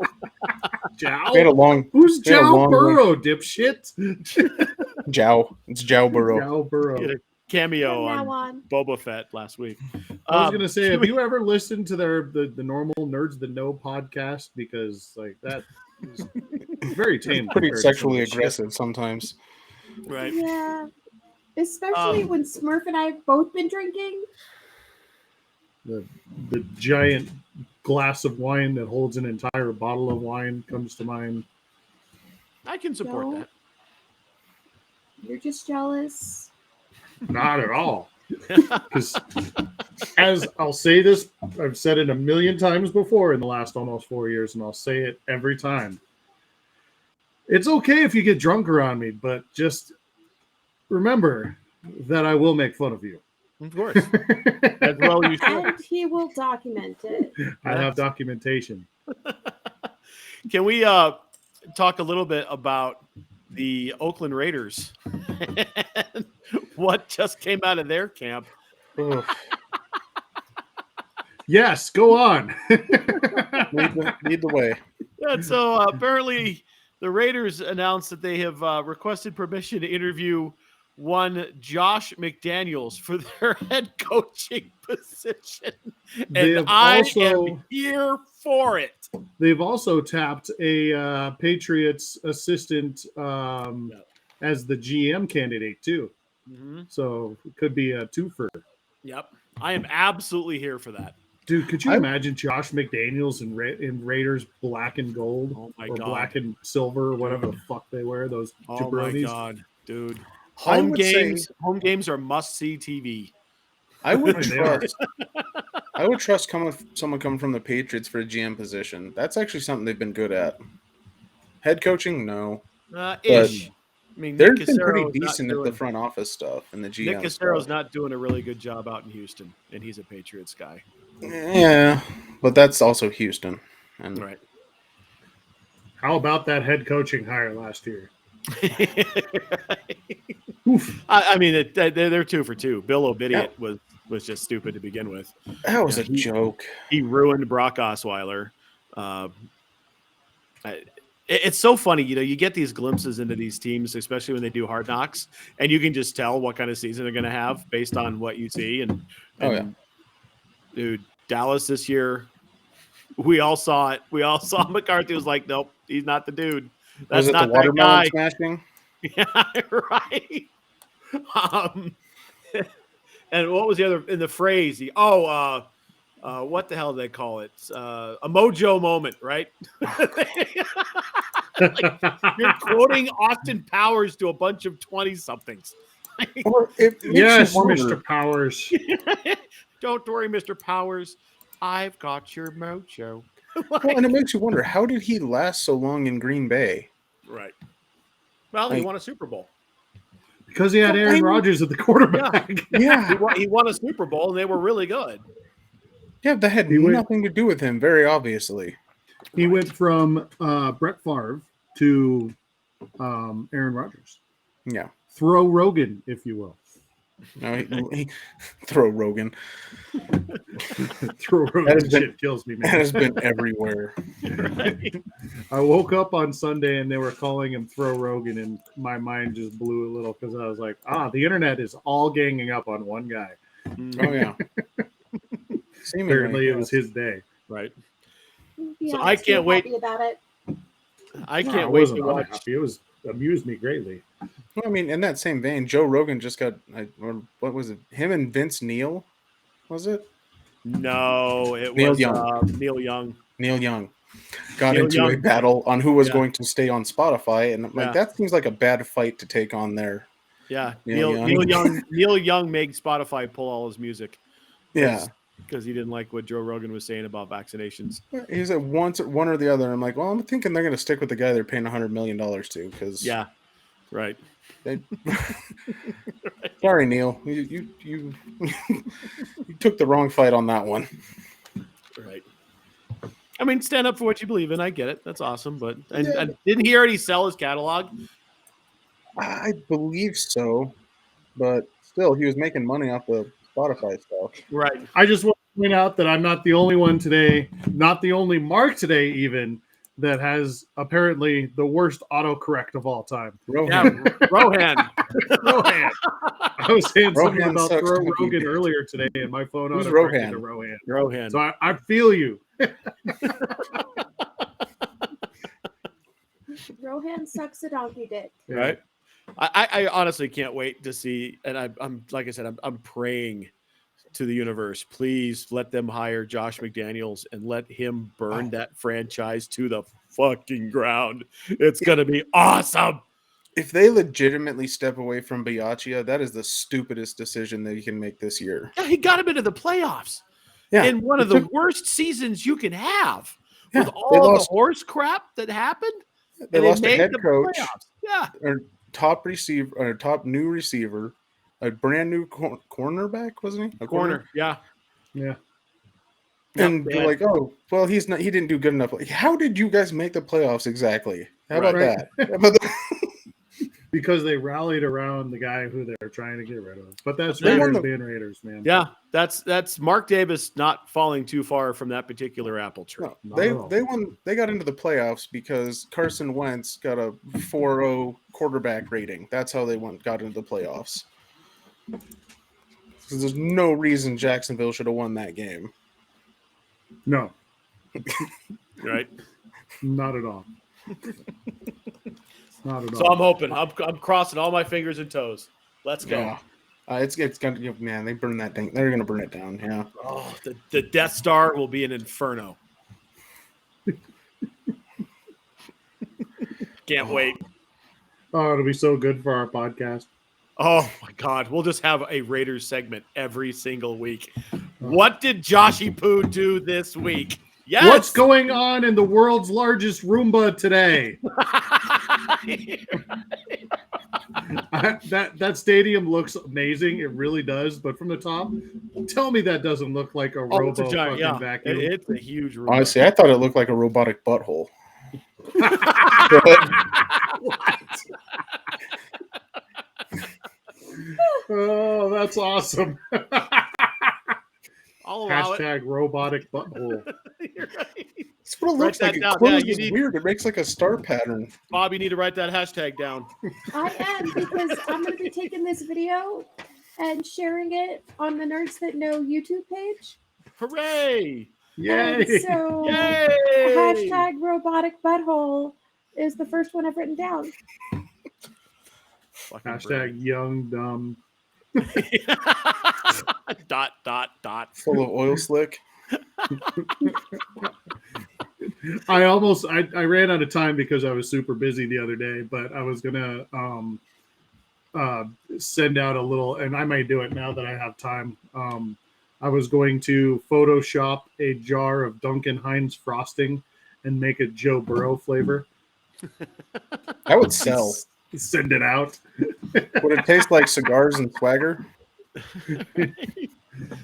Jow? we had a long Who's we had a Jow long Burrow, dipshit? Jow. It's Jow Burrow. Jow Burrow. He had a cameo From now on on. Boba Fett last week. I was gonna say, have you ever listened to the normal Nerds That Know podcast? Because like that is very tame. Pretty compared to sexually some of the aggressive sometimes. Right. Yeah. Especially when Smurf and I have both been drinking. shit. The giant glass of wine that holds an entire bottle of wine comes to mind. I can support No. that. You're just jealous. Not at all. Because as I'll say this, I've said it a million times before in the last almost 4 years, and I'll say it every time. It's okay if you get drunk around me, but just remember that I will make fun of you. Of course. As well you should. And he will document it. I have documentation. Can we talk a little bit about the Oakland Raiders? What just came out of their camp? Yes, go on. Lead the way. And so apparently the Raiders announced that they have requested permission to interview one Josh McDaniels for their head coaching position. And I am here for it. They've also tapped a Patriots assistant as the GM candidate too. Mm-hmm. So it could be a twofer. Yep. I am absolutely here for that. Dude, could you imagine Josh McDaniels in Raiders black and gold or black and silver or whatever the fuck they wear? Those jabronis. My God, dude. Home games are must-see TV. I would trust. I would trust someone coming from the Patriots for a GM position. That's actually something they've been good at. Head coaching, no. Ish. I mean, they've been pretty decent at the front office stuff and the GM. Nick Casero's not doing a really good job out in Houston, and he's a Patriots guy. Yeah, but that's also Houston. And right. How about that head coaching hire last year? I mean, they're 2 for 2. Bill O'Bidiot was just stupid to begin with. That was a joke. He ruined Brock Osweiler. It's so funny, you get these glimpses into these teams, especially when they do Hard Knocks, and you can just tell what kind of season they're going to have based on what you see. And dude, Dallas this year, we all saw it. We all saw McCarthy was like, nope, he's not the dude. That's was it not the that guy. Smashing? Yeah, right. And what was the other in the phrase? What the hell do they call it? A mojo moment, right? You're quoting Austin Powers to a bunch of 20-somethings. Yes, Mr. Powers. Don't worry, Mr. Powers. I've got your mojo. And it makes you wonder, how did he last so long in Green Bay? Right. Well, he won a Super Bowl. Because he had Aaron Rodgers at the quarterback. Yeah. He won a Super Bowl, and they were really good. Yeah, that had nothing to do with him, very obviously. He went from Brett Favre to Aaron Rodgers. Yeah. Throw Rogan, if you will. No, he throw Rogan. Throw Rogan shit kills me, man. That has been everywhere. Right. I woke up on Sunday and they were calling him Throw Rogan, and my mind just blew a little because I was like, the internet is all ganging up on one guy. Oh, yeah. Apparently, it was his day. Right. Yeah, so I can't wait. About it. I can't wait to watch. Happy. It amused me greatly. Well, I mean, in that same vein, Joe Rogan just got, what was it? Him and Vince Neil, was it? No, it Neil was Young. Neil Young. Neil Young got into a battle on who was going to stay on Spotify, and that seems like a bad fight to take on there. Yeah, Neil Young made Spotify pull all his music. Yeah. Because he didn't like what Joe Rogan was saying about vaccinations. He said one or the other. I'm like, well, I'm thinking they're going to stick with the guy they're paying $100 million to. Because right. Sorry, Neil, you you took the wrong fight on that one. Right. I mean, stand up for what you believe in. I get it. That's awesome. But and didn't he already sell his catalog? I believe so, but still, he was making money off the Spotify stuff. Right. I just want to point out that I'm not the only one today, not the only Mark today even, that has apparently the worst autocorrect of all time. Rohan. Rohan. I was saying something Rohan about sucks Throw to Rogan be. earlier today, and my phone Who's autocorrected Rohan? to Rohan. So I feel you. Rohan sucks a donkey dick. Right. I honestly can't wait to see, and I'm like I said, I'm praying to the universe. Please let them hire Josh McDaniels and let him burn that franchise to the fucking ground. It's gonna be awesome. If they legitimately step away from Biaggia, that is the stupidest decision that you can make this year. Yeah, he got him into the playoffs. Yeah, in one of the worst seasons you can have with all the horse crap that happened. They lost a head coach. Playoffs. Yeah. Or top receiver or top new receiver. a brand new cornerback, wasn't he? A Corner, yeah. Yeah. And Yep, you're like, oh, well, he didn't do good enough. How did you guys make the playoffs exactly? How about Right. that? How about that? Because they rallied around the guy who they're trying to get rid of. But that's They won Raiders being Raiders, man. Yeah, that's Mark Davis not falling too far from that particular apple tree. No, Not at all. they won. They got into the playoffs because Carson Wentz got a 4.0 quarterback rating. That's how they got into the playoffs. Because there's no reason Jacksonville should have won that game. No, Right. not at all. Not at all. So I'm hoping. I'm crossing all my fingers and toes. Let's go. Yeah, it's gonna. Man, they burn that thing. They're gonna burn it down. Yeah. Oh, the Death Star will be an inferno. Can't wait. Oh, it'll be so good for our podcast. Oh my God, we'll just have a Raiders segment every single week. What did Joshy Poo do this week? Yes. What's going on in the world's largest Roomba today? That stadium looks amazing. It really does. But from the top, tell me that doesn't look like a robo it's a giant, fucking vacuum. It's a huge room. Honestly, I thought it looked like a robotic butthole. What? Oh, that's awesome. I'll allow it. Hashtag robotic butthole. You're right. That's what it Write looks that like. It down. closes Yeah, you need- weird. It makes like a star pattern. Bob, you need to write that hashtag down. I am, because I'm going to be taking this video and sharing it on the Nerds That Know YouTube page. Hooray! Yay. And so Yay! hashtag robotic butthole is the first one I've written down. Fucking Hashtag young dumb. dot. Full of oil slick. I ran out of time because I was super busy the other day, but I was gonna send out a little, and I might do it now that I have time. I was going to Photoshop a jar of Duncan Hines frosting and make a Joe Burrow flavor. That would sell. Send it out. Would it taste like cigars and swagger?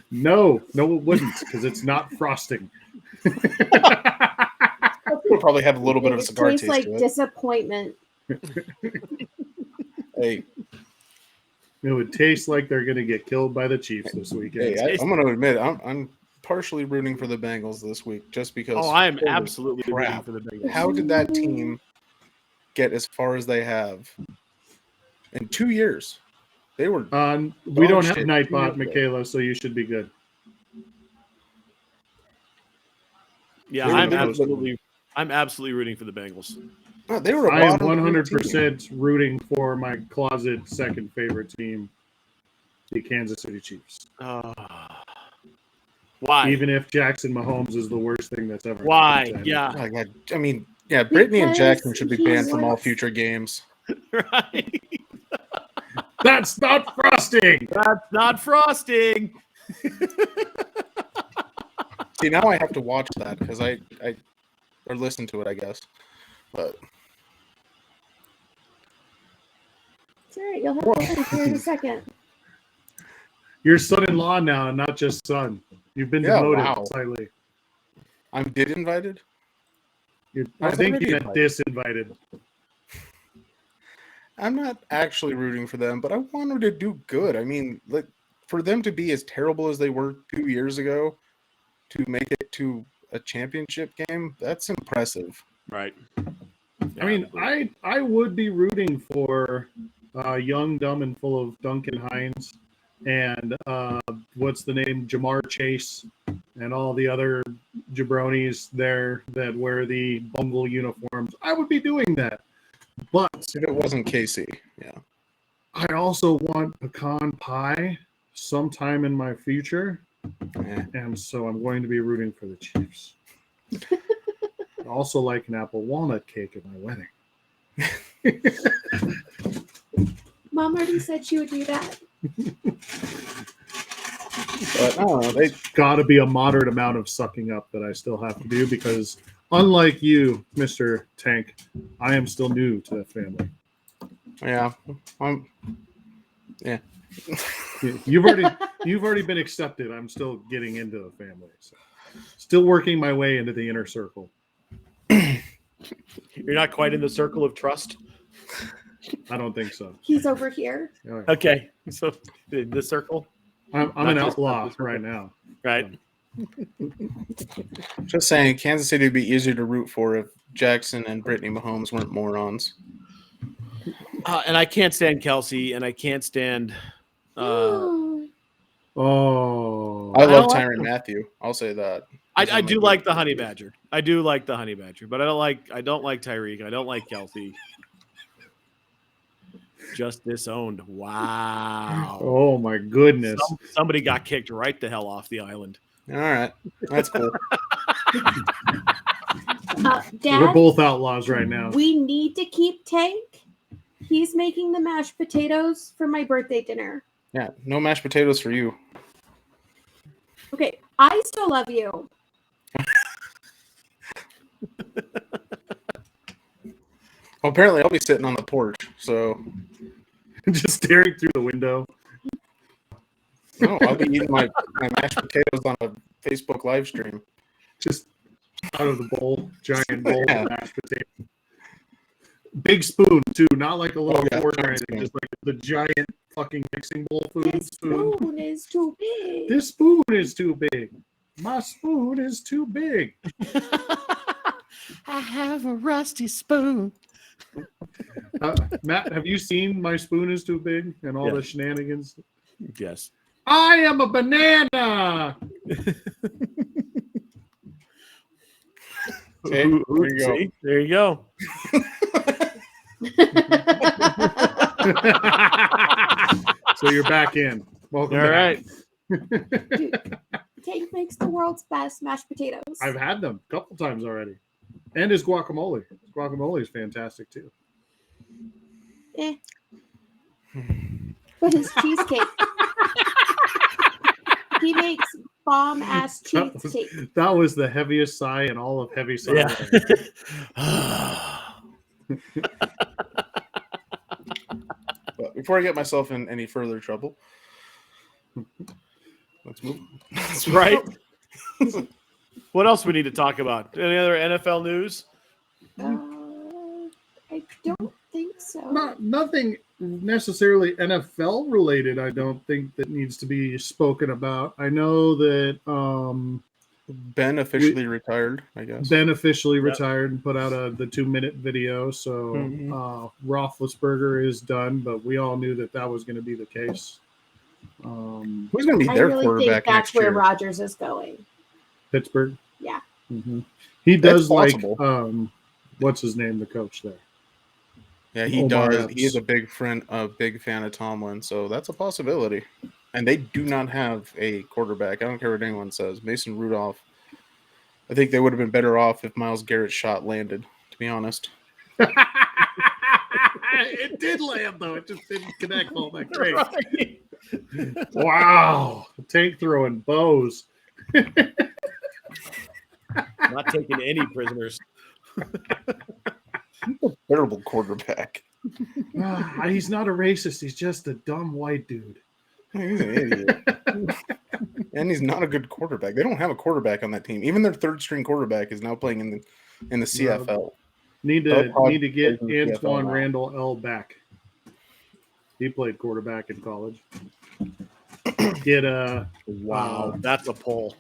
No, it wouldn't, because it's not frosting. It would probably have a little bit of a It cigar tastes taste like to it. disappointment. Hey, It would taste like they're going to get killed by the Chiefs this weekend. hey, I'm going to admit I'm partially rooting for the Bengals this week just because. Oh, I am holy absolutely rooting crap. for the Bengals. How did that team get as far as they have in 2 years? They were. We don't have shit. Nightbot, Michaela, so you should be good. Yeah, They were I'm absolutely rooting for the Bengals. No, they were. I am bottom 100% rooting for my closet second favorite team, the Kansas City Chiefs. Why? Even if Jackson Mahomes is the worst thing that's ever Why? happened to him. Yeah. Oh, God. I mean, yeah, Brittany and Because Jackson should be he banned from all wants- future games. Right. That's not frosting. That's not frosting. See, now I have to watch that because I or listen to it, I guess. But It's all right. You'll have it here in a second. You're son-in-law now, and not just son. You've been Yeah, demoted wow. slightly. I'm disinvited. I was think already you meant invited. disinvited. I'm not actually rooting for them, but I want them to do good. I mean, like for them to be as terrible as they were 2 years ago, to make it to a championship game, that's impressive. Right. I mean, I would be rooting for young, dumb, and full of Duncan Hines and what's the name, Jamar Chase, and all the other jabronis there that wear the bungle uniforms. I would be doing that. But If it wasn't Casey, yeah. I also want pecan pie sometime in my future, and so I'm going to be rooting for the Chiefs. I also like an apple walnut cake at my wedding. Mom already said she would do that. But I don't know. They Got to be a moderate amount of sucking up that I still have to do because, unlike you, Mr. Tank, I am still new to that family. yeah. Yeah. You've already been accepted. I'm still getting into the family. So. Still working my way into the inner circle. You're not quite in the circle of trust. I don't think so. He's over here. Okay, so the circle. I'm an outlaw right now. Right. Just saying, Kansas City would be easier to root for if Jackson and Brittany Mahomes weren't morons. And I can't stand Kelsey, and I can't stand. Oh, I love Tyrann Mathieu. I'll say that. I do like the Honey Badger. I do like the Honey Badger, but I don't like Tyreek. I don't like Kelsey. Just disowned. Wow. Oh my goodness. Somebody got kicked right the hell off the island. All right, that's cool. Dad, we're both outlaws right now. We need to keep Tank. He's making the mashed potatoes for my birthday dinner. Yeah, no mashed potatoes for you. Okay, I still love you. Well, apparently I'll be sitting on the porch, so just staring through the window. No, I'll be eating my mashed potatoes on a Facebook live stream. Just out of the bowl, giant bowl of mashed potatoes. Big spoon too, not like a little fork or anything, just like the giant fucking mixing bowl food. This spoon is too big. This spoon is too big. My spoon is too big. I have a rusty spoon. Matt, have you seen My Spoon is Too Big and all the shenanigans? Yes. I am a banana. Okay, there you go. So you're back in. Welcome. All right. Dude, Tank makes the world's best mashed potatoes. I've had them a couple times already. And his guacamole. His guacamole is fantastic too. But his cheesecake. He makes bomb-ass cheesecake. That was the heaviest sigh in all of heavy sigh. Yeah. But before I get myself in any further trouble, let's move. Right. What else we need to talk about? Any other NFL news? I don't think so. Nothing necessarily NFL related, I don't think, that needs to be spoken about. I know that Ben officially retired, I guess. Ben officially retired and put out the 2-minute video. So Roethlisberger is done, but we all knew that was going to be the case. Who's going to be their I really quarterback think that's next year? where Rodgers is going. Pittsburgh? Yeah. Mm-hmm. He does like, possible. what's his name, the coach there? Yeah, he Omar does. Epps. He is a big fan of Tomlin, so that's a possibility. And they do not have a quarterback. I don't care what anyone says. Mason Rudolph. I think they would have been better off if Myles Garrett's shot landed, to be honest. It did land, though. It just didn't connect all that great. Right. Wow. Tank throwing bows. Not taking any prisoners. Terrible quarterback. He's not a racist. He's just a dumb white dude. He's an idiot. And he's not a good quarterback. They don't have a quarterback on that team. Even their third-string quarterback is now playing in the CFL. Need to get Antoine Randall L back. He played quarterback in college. Get that's a pull.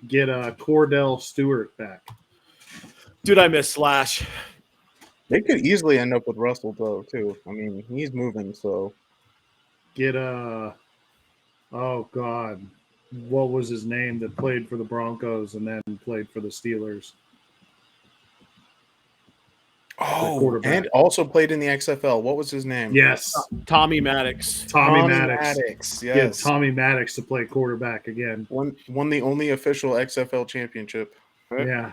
Get Cordell Stewart back. Dude, I miss Slash. They could easily end up with Russell, though, too. I mean, he's moving, so. Get oh God, what was his name that played for the Broncos and then played for the Steelers? Oh, and also played in the XFL. What was his name? Yes, Tommy Maddox. Tommy Maddox. Yes. Get Tommy Maddox to play quarterback again. Won the only official XFL championship. Right? Yeah,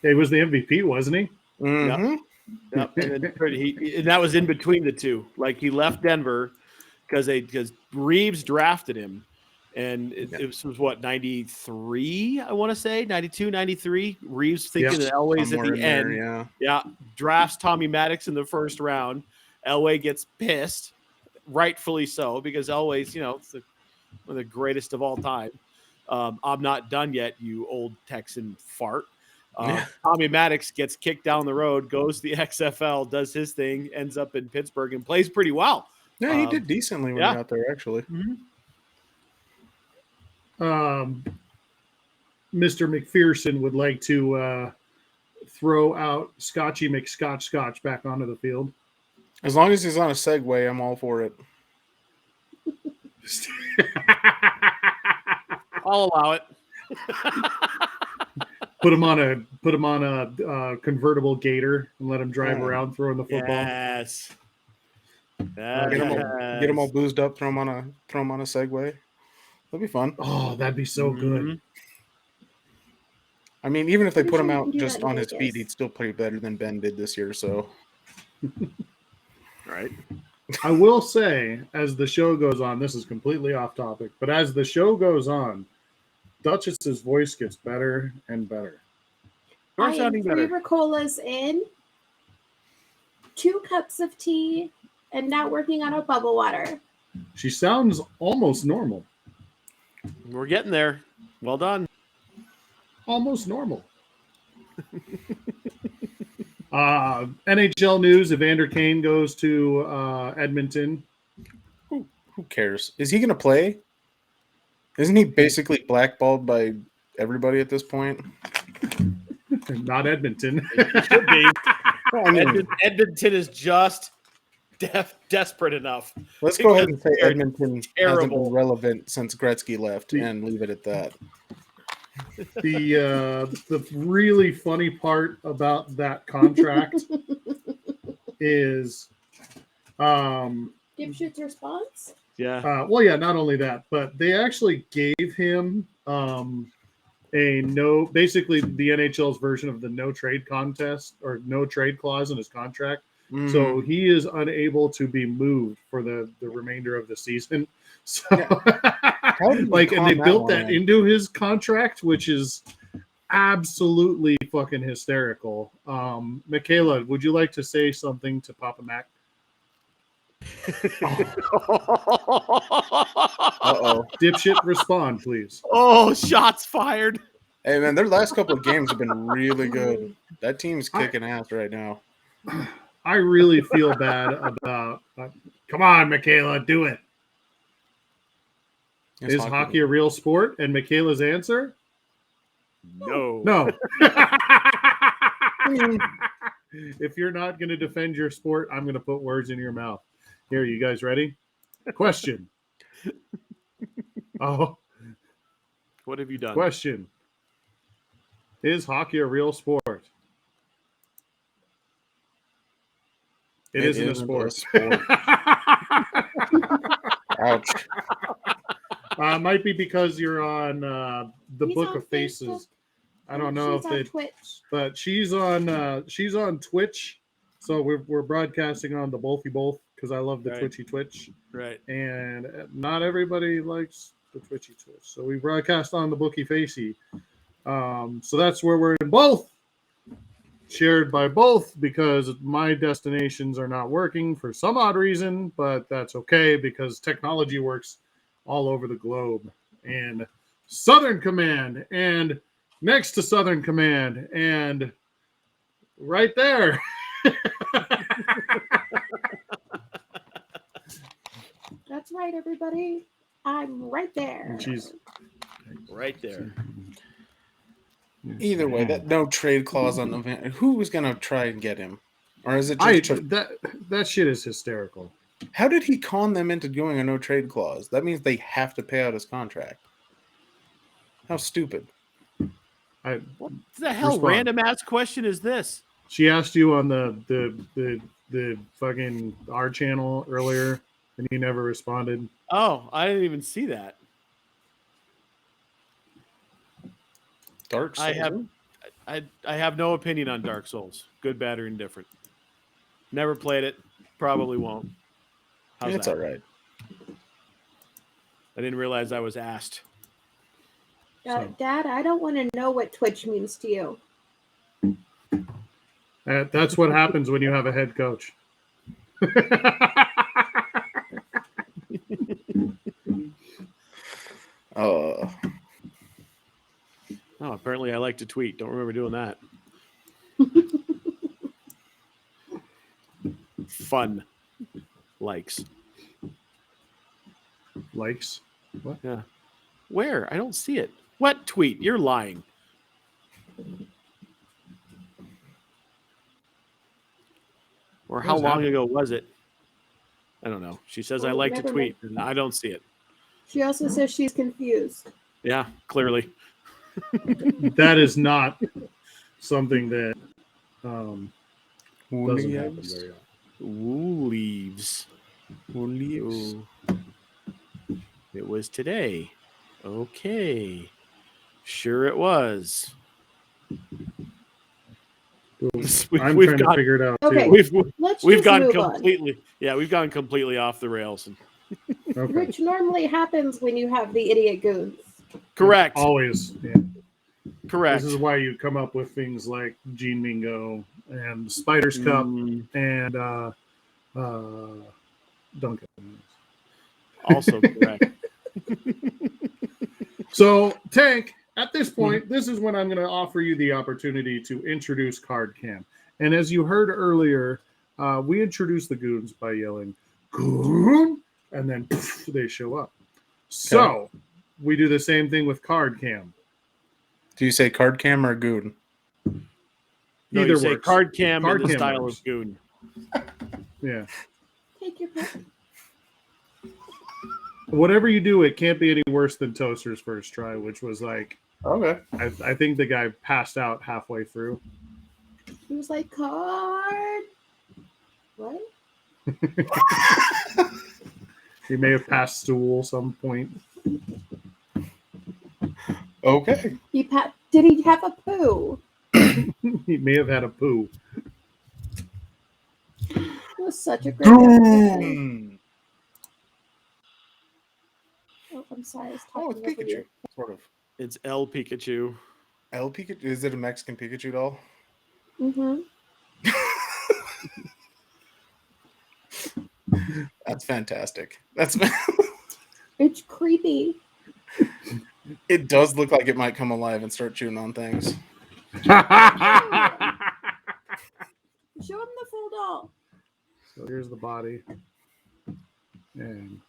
he was the MVP, wasn't he? Mm-hmm. Yep. And that was in between the two. Like, he left Denver because Reeves drafted him. And it was what, 93, I want to say, 92, 93. Reeves thinking that Elway's at the end. Yeah. Drafts Tommy Maddox in the first round. Elway gets pissed rightfully so, because always, it's one of the greatest of all time. I'm not done yet, you old Texan fart. Tommy Maddox gets kicked down the road, goes to the XFL, does his thing, ends up in Pittsburgh and plays pretty well. Yeah, he did decently when he got there, actually. Mr. McPherson would like to throw out Scotchy McScotch back onto the field. As long as he's on a Segway, I'm all for it. I'll allow it. Put him on a convertible gator and let him drive around throwing the football. Yes. Get him all boozed up. Throw him on a Segway. That'd be fun. Oh, that'd be so good. I mean, even if they put him out just on his feet, he'd still play better than Ben did this year. So, right. I will say, as the show goes on, this is completely off topic, but as the show goes on, Duchess's voice gets better and better. I am 3 Ricolas in, 2 cups of tea, and now working on a bubble water. She sounds almost normal. We're getting there. Well done. Almost normal. NHL news: Evander Kane goes to Edmonton. Who cares? Is he going to play? Isn't he basically blackballed by everybody at this point? Not Edmonton. Should be. Edmonton is just desperate enough. Let's go ahead and say Edmonton hasn't been relevant since Gretzky left, and leave it at that. The really funny part about that contract is Dipshit's response? Yeah. Well, yeah, not only that, but they actually gave him basically the NHL's version of the no trade contest or no trade clause in his contract. Mm-hmm. So he is unable to be moved for the remainder of the season. So and they built that into his contract, which is absolutely fucking hysterical. Michaela, would you like to say something to Papa Mac? Uh-oh. Dipshit, respond, please. Oh, shots fired. Hey, man, their last couple of games have been really good. That team's kicking ass right now. I really feel bad about... come on, Michaela, do it. Is hockey a real sport? And Michaela's answer? No. No. If you're not going to defend your sport, I'm going to put words in your mouth. Here, you guys ready? Question. Oh. What have you done? Question. Is hockey a real sport? It isn't a sport. Ouch. Might be because you're on the Book of Faces. Facebook. I don't know she's if on they, Twitch. but she's on Twitch. So we're broadcasting on the Both because I love the Twitchy Twitch. Right. And not everybody likes the Twitchy Twitch. So we broadcast on the Bookie Facey. So that's where we're in both. Shared by both because my destinations are not working for some odd reason, but that's okay because technology works all over the globe. And Southern Command and next to Southern Command and right there. That's right, everybody. I'm right there. She's right there. Either way, that no trade clause on Evander. Who was going to try and get him? Or is it just that shit is hysterical. How did he con them into doing a no trade clause? That means they have to pay out his contract. How stupid. What the hell random ass question is this? She asked you on the fucking our channel earlier and you never responded. Oh, I didn't even see that. Dark Souls. I have no opinion on Dark Souls. Good, bad, or indifferent. Never played it. Probably won't. How's it's that? all right. I didn't realize I was asked. Dad, I don't want to know what Twitch means to you. That's what happens when you have a head coach. Oh, apparently I like to tweet. Don't remember doing that. Fun. Likes. Likes. What? Yeah. Where? I don't see it. What tweet? You're lying. Or how long ago was it? I don't know. She says I like to tweet, and I don't see it. She also says she's confused. Yeah, clearly. That is not something that doesn't happen very often. Leaves. Ooh. It was today. Okay. Sure it was. I'm trying to figure it out too. Okay, we've gone completely we've gone completely off the rails. Okay. Which normally happens when you have the idiot goons. Correct. Always. Yeah. Correct. This is why you come up with things like Gene Mingo and Spider's Cup and Duncan. Also correct. So, Tank, at this point, this is when I'm going to offer you the opportunity to introduce Card Cam. And as you heard earlier, we introduce the goons by yelling, "Goon!" and then poof, they show up. So, we do the same thing with Card Cam. Do you say card cam or goon? No, Either you say works. card cam Card in the cam style works. of goon. Yeah. Take your pick. Whatever you do, it can't be any worse than Toaster's first try, which was like, Okay. I think the guy passed out halfway through. He was like, card. What? He may have passed stool some point. Okay. Did he have a poo? He may have had a poo. It was such a great episode. Goon. Oh, I'm sorry. I was Oh, it's talking over Pikachu. you. Sort of. It's El Pikachu. El Pikachu? Is it a Mexican Pikachu doll? Mm-hmm. That's fantastic. That's It's creepy. It does look like it might come alive and start chewing on things. Show him the full doll. So here's the body. And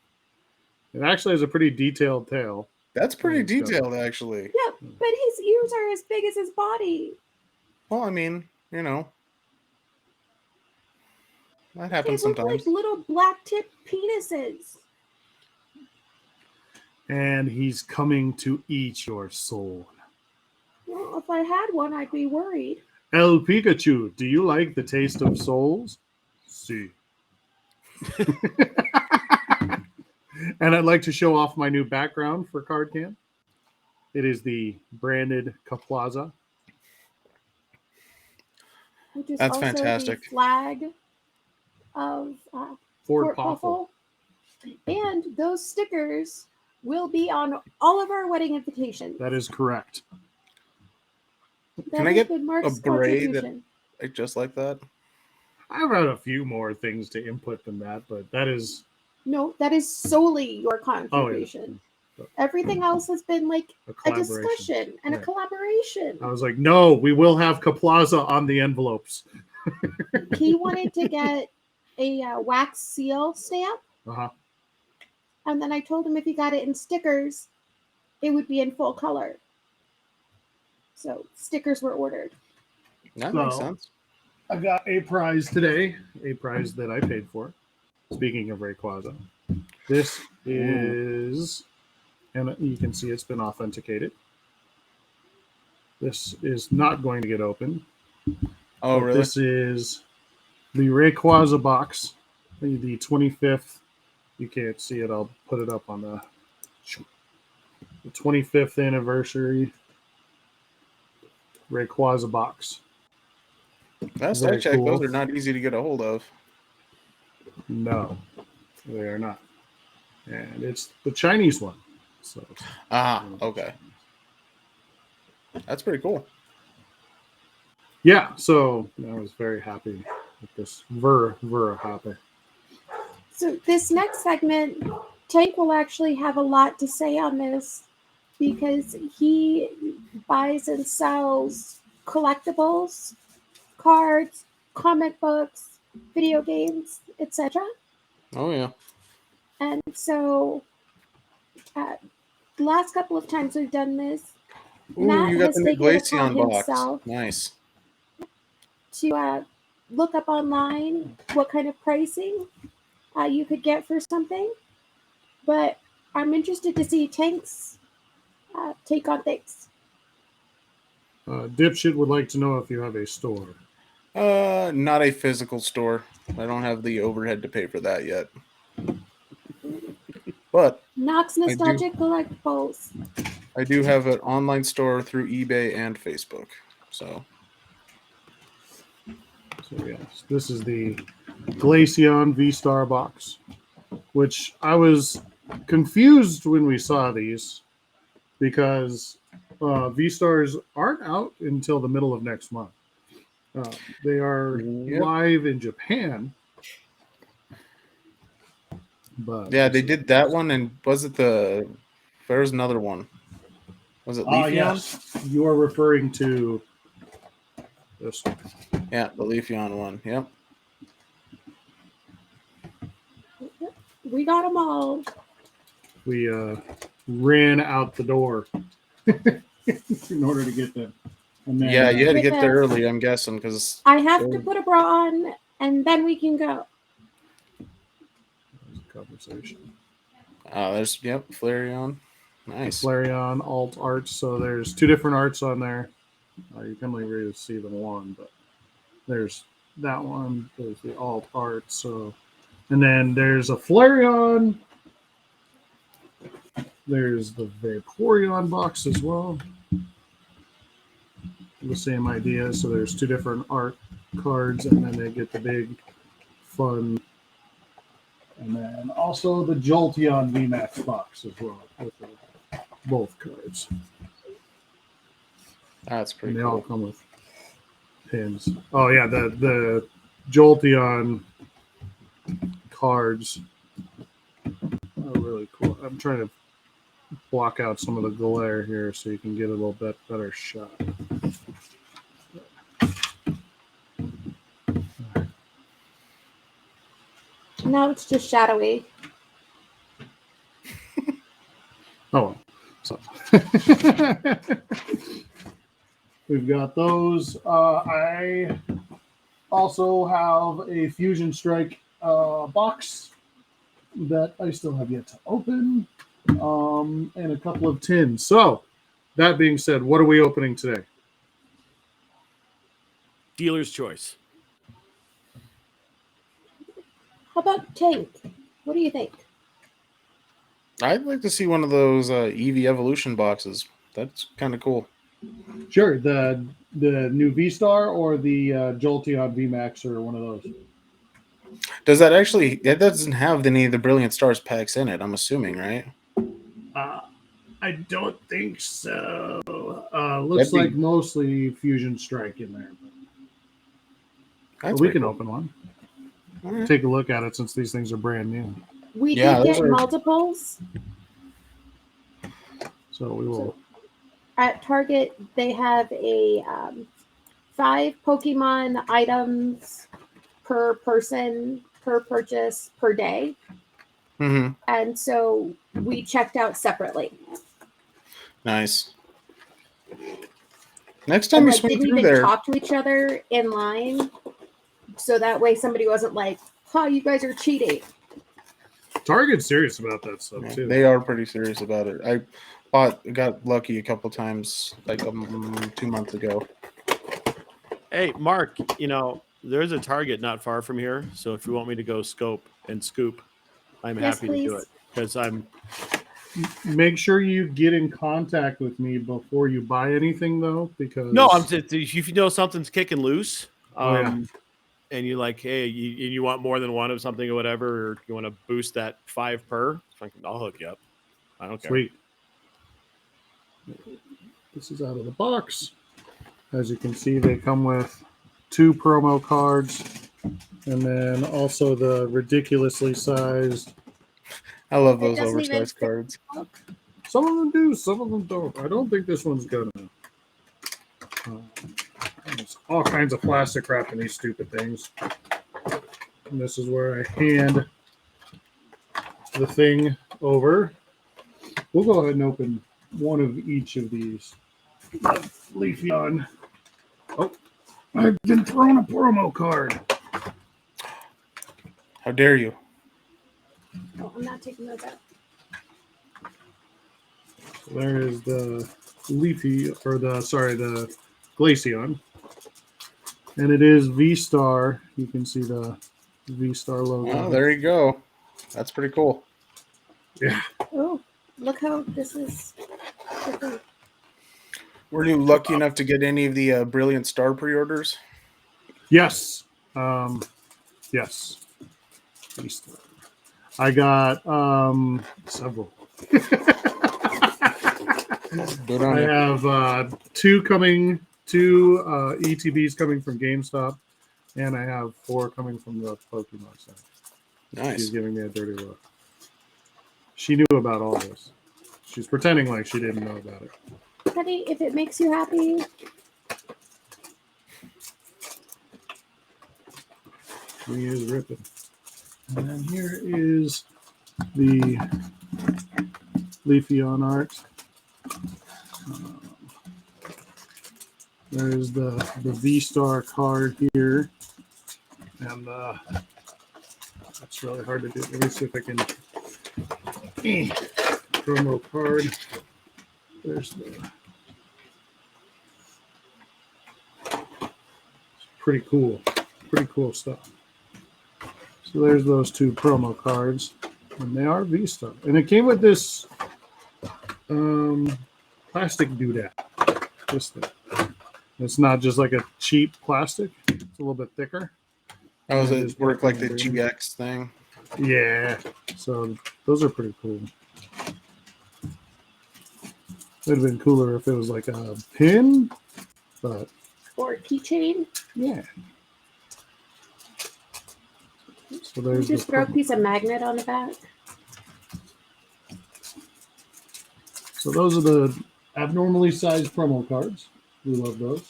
it actually has a pretty detailed tail. That's pretty detailed, actually. Yeah, but his ears are as big as his body. Well, I mean, you know, that They happens look sometimes. like little black tipped penises. And he's coming to eat your soul. Well, if I had one, I'd be worried. El Pikachu, do you like the taste of souls? See. And I'd like to show off my new background for Card Cam. It is the branded Kaplaza. Which is That's also fantastic. the flag of Fort Fort Poffle. Poffle. And those stickers will be on all of our wedding invitations. That is correct. That I has get been Mark's a beret contribution. Like, just like that. I've had a few more things to input than that, but that is... No, that is solely your contribution. Oh, yeah. Everything else has been like A a collaboration. discussion and a Right. collaboration. I was like, no, we will have Kaplaza on the envelopes. He wanted to get a wax seal stamp, Uh-huh. and then I told him if he got it in stickers, it would be in full color. So stickers were ordered. That makes So- sense. I got a prize today, a prize that I paid for. Speaking of Rayquaza, this is, and you can see it's been authenticated. This is not going to get open. Oh, but really? This is the Rayquaza box, the 25th. You can't see it. I'll put it up on the 25th anniversary Rayquaza box. Last Very I checked, cool. those are not easy to get a hold of. No, they are not. And it's the Chinese one. So Ah, okay. That's pretty cool. yeah, so I was very happy with this. Very happy. So this next segment, Tank will actually have a lot to say on this because he buys and sells collectibles, cards, comic books, video games, etc. Oh yeah. And so, the last couple of times we've done this, Ooh, Matt you got has the taken it upon Glaceon box. himself Nice. to look up online what kind of pricing you could get for something. But I'm interested to see Tank's take on things. Dipshit would like to know if you have a store. Not a physical store. I don't have the overhead to pay for that yet. But Knox Nostalgic Collectibles. I do have an online store through eBay and Facebook. So yes, this is the Glaceon V-Star box, which I was confused when we saw these because V-Stars aren't out until the middle of next month. They are live in Japan. But yeah, they did that one, and was it there's another one. Was it Leafeon? Yes. You are referring to this one. Yeah, the Leafeon one. Yep. We got them all. We ran out the door in order to get them. And then, yeah, you had to get there early, I'm guessing, because I have to put a bra on, and then we can go. Conversation. There's Flareon. Nice. Flareon alt arts. So there's two different arts on there. You can only really see the one, but there's that one. There's the alt art. So, and then there's a Flareon. There's the Vaporeon box as well. The same idea. So there's two different art cards, and then they get the big fun. And then also the Jolteon VMAX box as well with both cards. That's pretty and they cool. all come with pins. Oh yeah, the Jolteon cards are really cool. I'm trying to block out some of the glare here so you can get a little bit better shot. Now it's just shadowy. Oh, so we've got those. I also have a Fusion Strike box that I still have yet to open, and a couple of tins. So, that being said, what are we opening today? Dealer's choice. How about Tank? What do you think? I'd like to see one of those Eevee Evolution boxes. That's kind of cool. Sure, the new V-Star or the Jolteon VMAX or one of those. Does that actually? That doesn't have any of the Brilliant Stars packs in it. I'm assuming, right? I don't think so. Looks like mostly Fusion Strike in there. But we can open one. Right. Take a look at it since these things are brand new. We did get multiples. So we will. At Target, they have a 5 Pokemon items per person, per purchase, per day. Mm-hmm. And so we checked out separately. Nice. Next time you swing through there, didn't even talk to each other in line, so that way somebody wasn't like, "Huh, you guys are cheating." Target's serious about that stuff too. They are pretty serious about it. I got lucky a couple times, like 2 months ago. Hey, Mark, there's a Target not far from here, so if you want me to go scope and scoop, I'm happy to do it because I'm. Make sure you get in contact with me before you buy anything, though, because if you know something's kicking loose, and you're like, hey, you want more than one of something or whatever, or you want to boost that 5 per, I'll hook you up. I don't care. Sweet. This is out of the box. As you can see, they come with 2 promo cards, and then also the ridiculously sized. I love those oversized cards. Some of them do, some of them don't. I don't think this one's gonna. There's all kinds of plastic wrap in these stupid things. And this is where I hand the thing over. We'll go ahead and open one of each of these. Leafy on. Oh, I've been thrown a promo card. How dare you? Oh, I'm not taking those out. So there is the Leafy, or the Glaceon. And it is V-Star. You can see the V-Star logo. Oh, there you go. That's pretty cool. Yeah. Oh, look how this is different. Were you lucky enough to get any of the Brilliant Star pre-orders? Yes. Yes. V-Star. I got several. Good on I you. have two ETBs coming from GameStop, and I have 4 coming from the Pokemon Center. Nice. She's giving me a dirty look. She knew about all this. She's pretending like she didn't know about it. Honey, if it makes you happy, He is ripping. And then here is the Leafeon art. There's the V-Star card here. And that's really hard to do. Let me see if I can. Promo card. There's the. Pretty cool. Pretty cool stuff. So there's those 2 promo cards. And they are V-Star. And it came with this plastic doodad. This thing. It's not just like a cheap plastic. It's a little bit thicker. How does it work like the GX thing? Yeah. So those are pretty cool. It would have been cooler if it was like a pin, but or a keychain, yeah. So you there's just the throw a piece of magnet on the back. So those are the abnormally sized promo cards. We love those.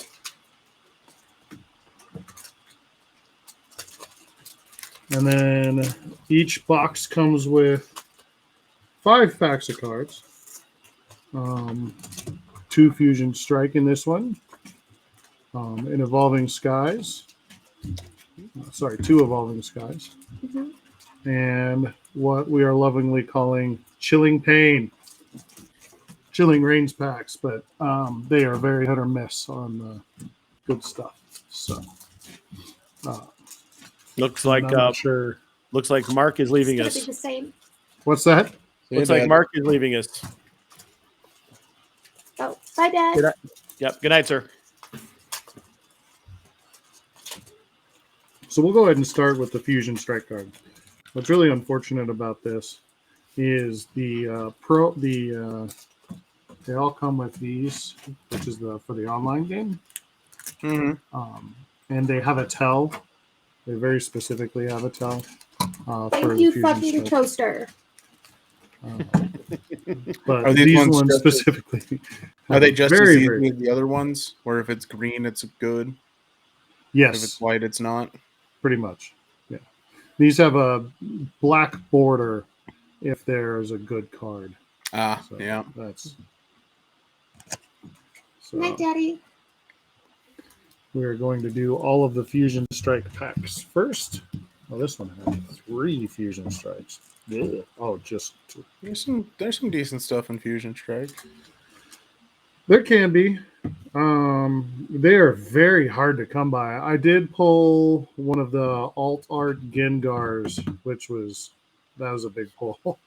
And then each box comes with 5 packs of cards. 2 Fusion Strike in this one. An Evolving Skies. 2 Evolving Skies. Mm-hmm. And what we are lovingly calling Chilling Pain. Chilling Rains packs, but they are very hit or miss on the good stuff. So Looks like I'm not sure. Looks like Mark is leaving It's gonna us. be the same. What's that? Looks like Mark is leaving us. Oh, bye, Dad. Good night. Yep. Good night, sir. So we'll go ahead and start with the Fusion Strike card. What's really unfortunate about this is the they all come with these, which is for the online game. Mm-hmm. And they have a tell. They very specifically have a tell. Thank you, fucking toaster. But Are these ones ones just specifically Are they just very, as easy very, as the other ones? Where if it's green, it's good. If yes, it's white, it's not. pretty much. Yeah, these have a black border if there's a good card. Ah, So yeah. that's. Good night, So Daddy. we're going to do all of the Fusion Strike packs first. Well, this one has 3 Fusion Strikes. Yeah. Oh, just 2. There's some decent stuff in Fusion Strike. There can be. They are very hard to come by. I did pull one of the alt art Gengars, that was a big pull.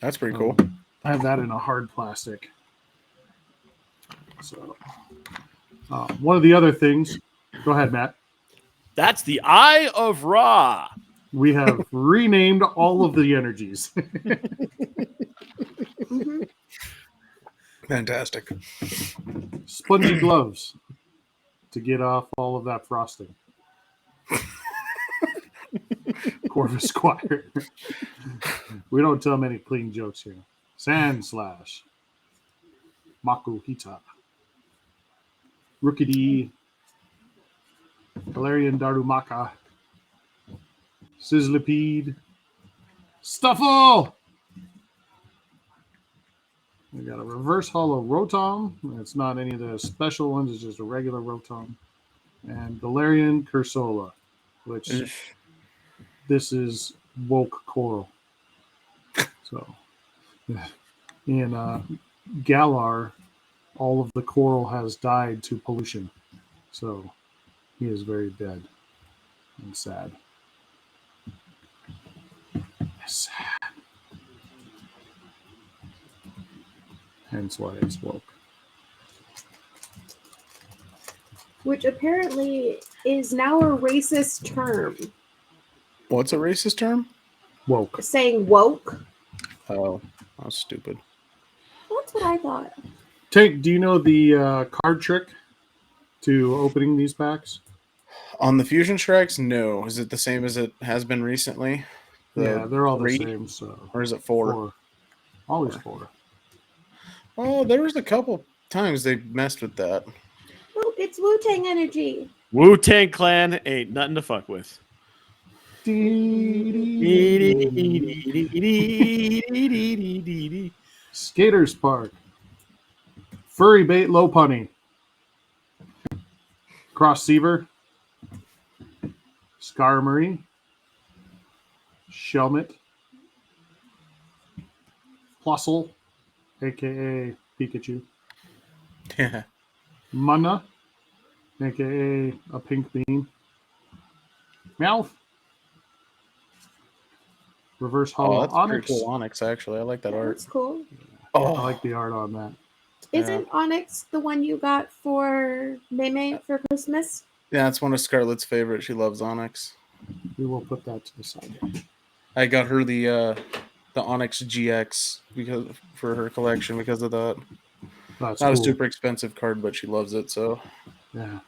That's pretty cool. I have that in a hard plastic. So, one of the other things. Go ahead, Matt. That's the Eye of Ra. We have renamed all of the energies. Mm-hmm. Fantastic. Spongy gloves to get off all of that frosting. Corvus Squire. We don't tell many clean jokes here. Sand Slash. Makuhita. Rookidee. Galarian Darumaka. Sizzlipede. Stuffle! We got a reverse hollow Rotom. It's not any of the special ones, it's just a regular Rotom. And Galarian Cursola, which this is woke coral. So, in Galar, all of the coral has died to pollution. So, he is very dead and sad. Sad. Hence why it's woke. Which apparently is now a racist term. What's a racist term? Woke. Saying woke. Oh, that's stupid. That's what I thought. Tank, do you know the card trick to opening these packs? On the fusion strikes, no. Is it the same as it has been recently? Yeah, they're all three? the same. So, Or is it four? four. Always four. Oh, there was a couple times they messed with that. Oh, it's Wu-Tang energy. Wu-Tang Clan ain't nothing to fuck with. Skaters Park. Furry Bait Low Punny. Cross-Seaver. Skarmory. Shelmet. Plusle, a.k.a. Pikachu. Yeah. Mana, a.k.a. a pink bean. Meowth. Reverse hollow Oh, that's Onyx. pretty cool Onyx, actually. I like that art. That's cool. I Oh, like the art on that. Isn't Onyx the one you got for Mei for Christmas? yeah, that's one of Scarlett's favorites. She loves Onyx. We will put that to the side. I got her the Onyx GX for her collection because of that. That's Not cool. a super expensive card, but she loves it. So Yeah.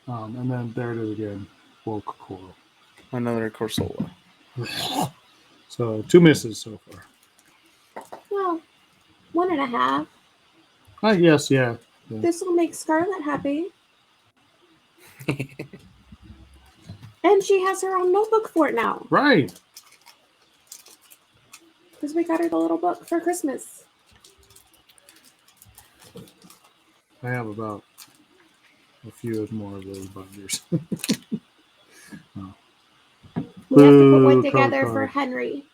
And then there it is again. Woke Coral. another Corsola. So 2 misses so far. Well, 1.5. Yes, yeah. This will make Scarlett happy. And she has her own notebook for it now. Right. Because we got her the little book for Christmas. I have about a few more of those binders. We have to put one Boo, together card. for Henry.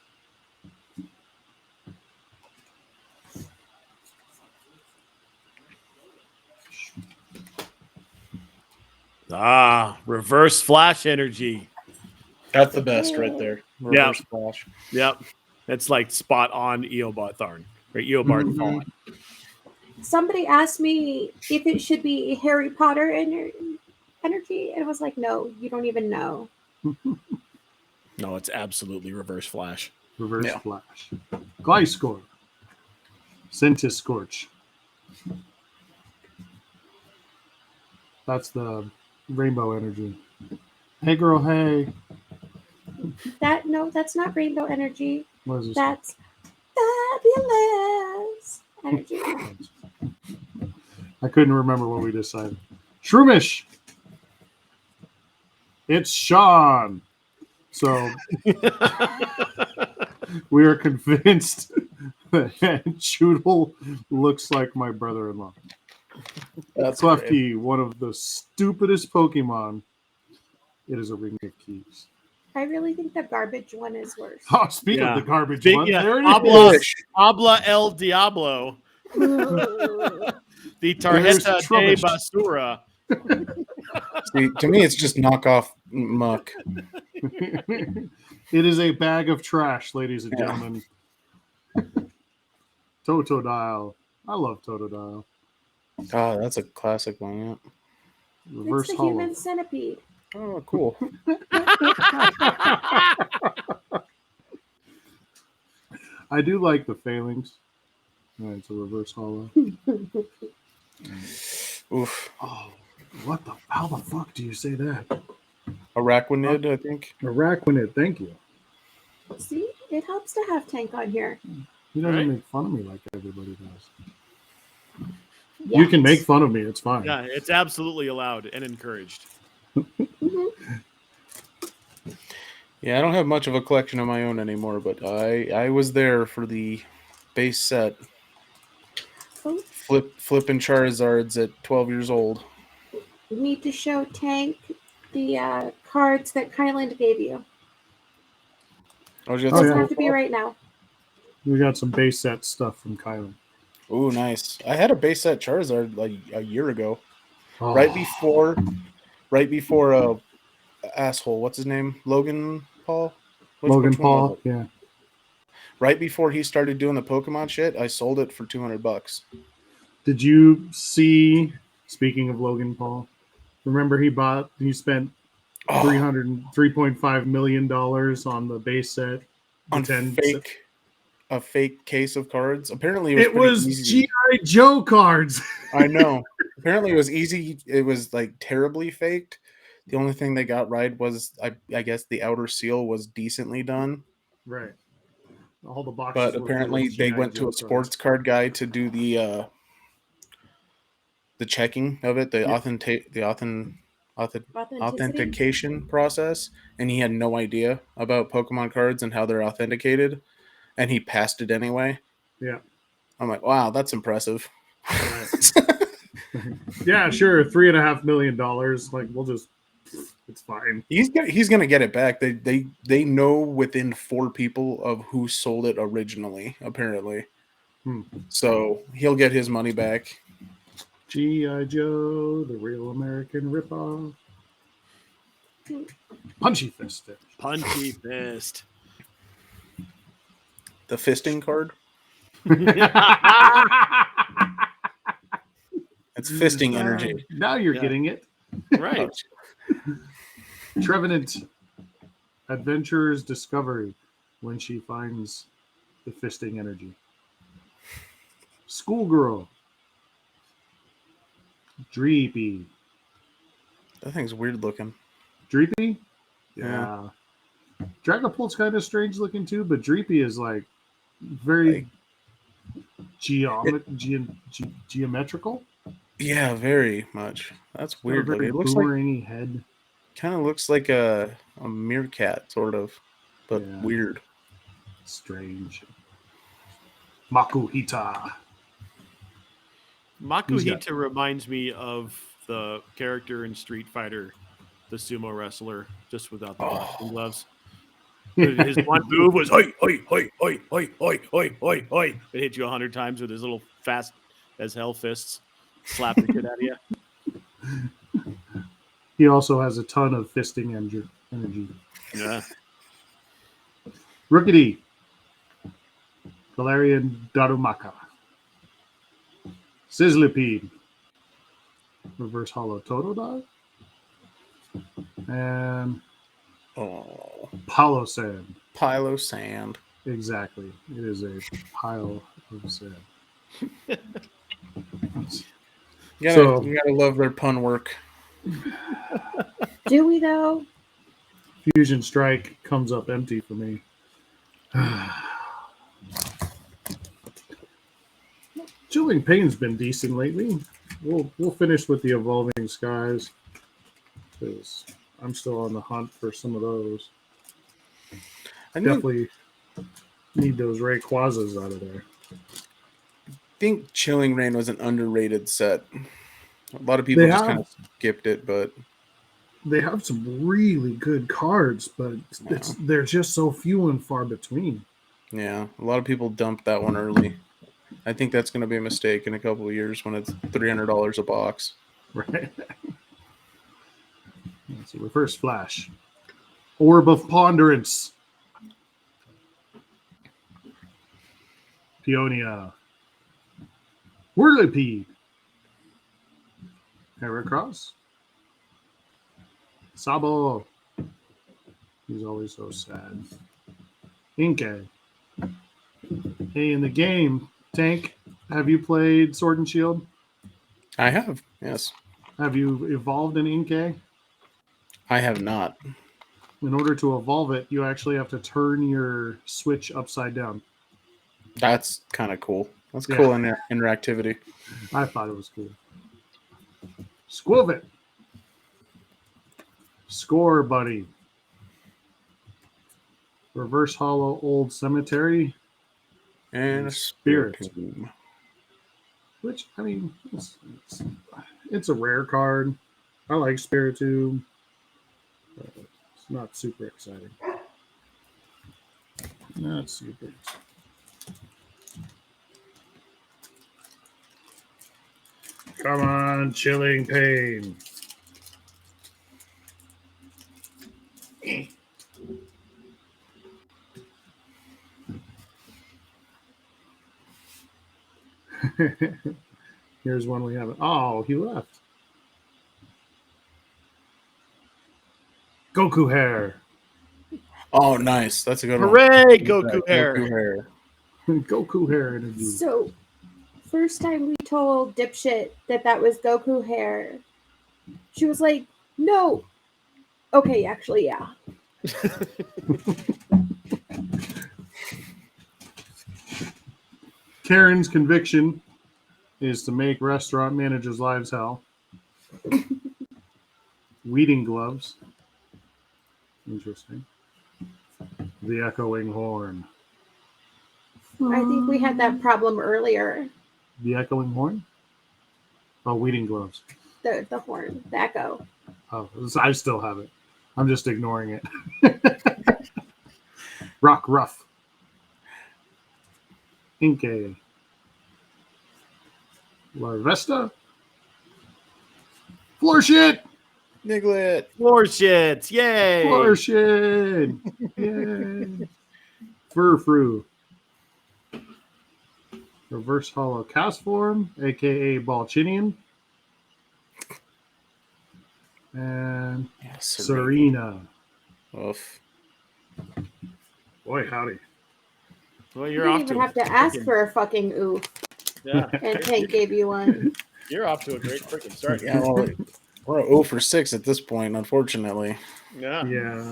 Reverse flash energy. That's the best right there. Reverse flash. Yep. That's like spot on Eobard Tharn. Or Eobard Fawn. Somebody asked me if it should be Harry Potter energy, and I was like, no, you don't even know. No, it's absolutely reverse flash. Reverse Flash. Gliscor. Centiscorch. That's the rainbow energy. Hey girl, hey. That's not rainbow energy. What is this? That's fabulous energy. I couldn't remember what we decided. Shroomish. It's Sean. So we are convinced that Choodle looks like my brother-in-law. That's Klefki, one of the stupidest Pokemon. It is a Ring of Keys. I really think the garbage one is worse. Oh, speaking of the garbage one, there it Habla, is. Habla El Diablo. The Tarjeta de Trubbish. Basura. See, to me, it's just knockoff muck. It is a bag of trash, ladies and gentlemen. Totodile. I love Totodile. Oh, that's a classic one. Yeah. Reverse It's the hollow. human centipede. Oh, cool. I do like the Phalanx. It's a reverse hollow. Oof. Oh, what the? How the fuck do you say that? Araquanid, I think. Araquanid, thank you. See, it helps to have Tank on here. He doesn't Right. make fun of me like everybody does. You can make fun of me. It's fine. Yeah, it's absolutely allowed and encouraged. Yeah, I don't have much of a collection of my own anymore, but I was there for the base set. Oh, Flipping Charizards at 12 years old. you need to show Tank the cards that Kylan gave you. Oh, Doesn't have to be right now. We got some base set stuff from Kylan. Ooh, nice. I had a base set Charizard like a year ago. Oh. Right before asshole, what's his name? Logan Paul? Logan which one was Paul, it? yeah. Right before he started doing the Pokemon shit, I sold it for $200. Did you see, speaking of Logan Paul, remember he spent $3.5 million on the base set? On a fake case of cards. Apparently it was easy. G.I. Joe cards. I know. Apparently it was easy. It was like terribly faked. The only thing they got right was I guess the outer seal was decently done. Right. All the boxes. But apparently they went to a sports card guy to do the checking of it, the authentication process, and he had no idea about Pokemon cards and how they're authenticated, and he passed it anyway. Yeah. I'm like, wow, that's impressive. Right. Yeah, sure. $3.5 million. Like, it's fine. He's gonna get it back. They know within 4 people of who sold it originally, apparently. So he'll get his money back. G.I. Joe, the real American ripoff. Punchy Fist. Punchy Fist. The fisting card. It's fisting energy. Now you're getting it. Right. Trevenant Adventurer's Discovery when she finds the fisting energy. Schoolgirl. Dreepy. That thing's weird looking. Dreepy? Yeah. Dragapult's kind of strange looking too, but Dreepy is like very geometrical. Yeah, very much. That's weird looking. It looks boomerangy head. Kind of looks like a meerkat, sort of, but weird. Strange. Makuhita. Makuhita reminds me of the character in Street Fighter, the sumo wrestler, just without the boxing gloves. His one move was hoi, hoi, hoi, hoi, hoi, hoi, hoi, hoi, hoi. It hit you 100 times with his little fast as hell fists. Slap the shit out of you. He also has a ton of fisting energy. Yeah. Rookity. Galarian Darumaka. Sizzlipede. Reverse Hollow Totodog. And Palo-Sand. Palo-Sand. Exactly. It is a pile of sand. You gotta love their pun work. Do we though? Fusion Strike comes up empty for me. Chilling Pain's been decent lately. We'll finish with the Evolving Skies because I'm still on the hunt for some of those. I definitely need those Rayquazas out of there. I think Chilling Reign was an underrated set. A lot of people just kind of skipped it, but they have some really good cards, but they're just so few and far between. Yeah, a lot of people dumped that one early. I think that's going to be a mistake in a couple of years when it's $300 a box. Right. So Reverse Flash. Orb of Ponderance. Peonia. Whirlipede. Heracross. Sabo. He's always so sad. Inkay. Hey, in the game, Tank, have you played Sword and Shield? I have, yes. Have you evolved an Inkay? I have not. In order to evolve it, you actually have to turn your switch upside down. That's kind of cool. That's Yeah. cool interactivity. I thought it was cool. Squilvit. Score, buddy. Reverse Hollow Old Cemetery. And a Spirit. Spiritomb. Which, I mean, it's a rare card. I like Spiritomb. But it's not super exciting. Not super exciting. Come on, Chilling Pain. Here's one we haven't. Oh, he left. Goku hair. Oh, nice. That's a good one. Hooray, Goku hair. Goku hair. Goku hair energy. So, first time we told Dipshit that was Goku hair, she was like, no. Okay, actually, yeah. Karen's conviction is to make restaurant managers' lives hell. Weeding gloves. Interesting. The echoing horn. I think we had that problem earlier. The echoing horn? Oh, weeding gloves. The horn, the echo. Oh, I still have it. I'm just ignoring it. Rock Ruff. Inkay. Larvesta. Floor shit! Niglet. Floor shits. Yay. Floor shit! Yay! Furfru. Reverse Hollow Cast Form, aka Balchinian. And Serena. Oof. Boy, howdy. Well, You you're didn't off even to have to ask for a fucking oof, Yeah. and Tank gave you one. You're off to a great freaking start. Yeah, well, we're 0 for 6 at this point, unfortunately. Yeah. Yeah.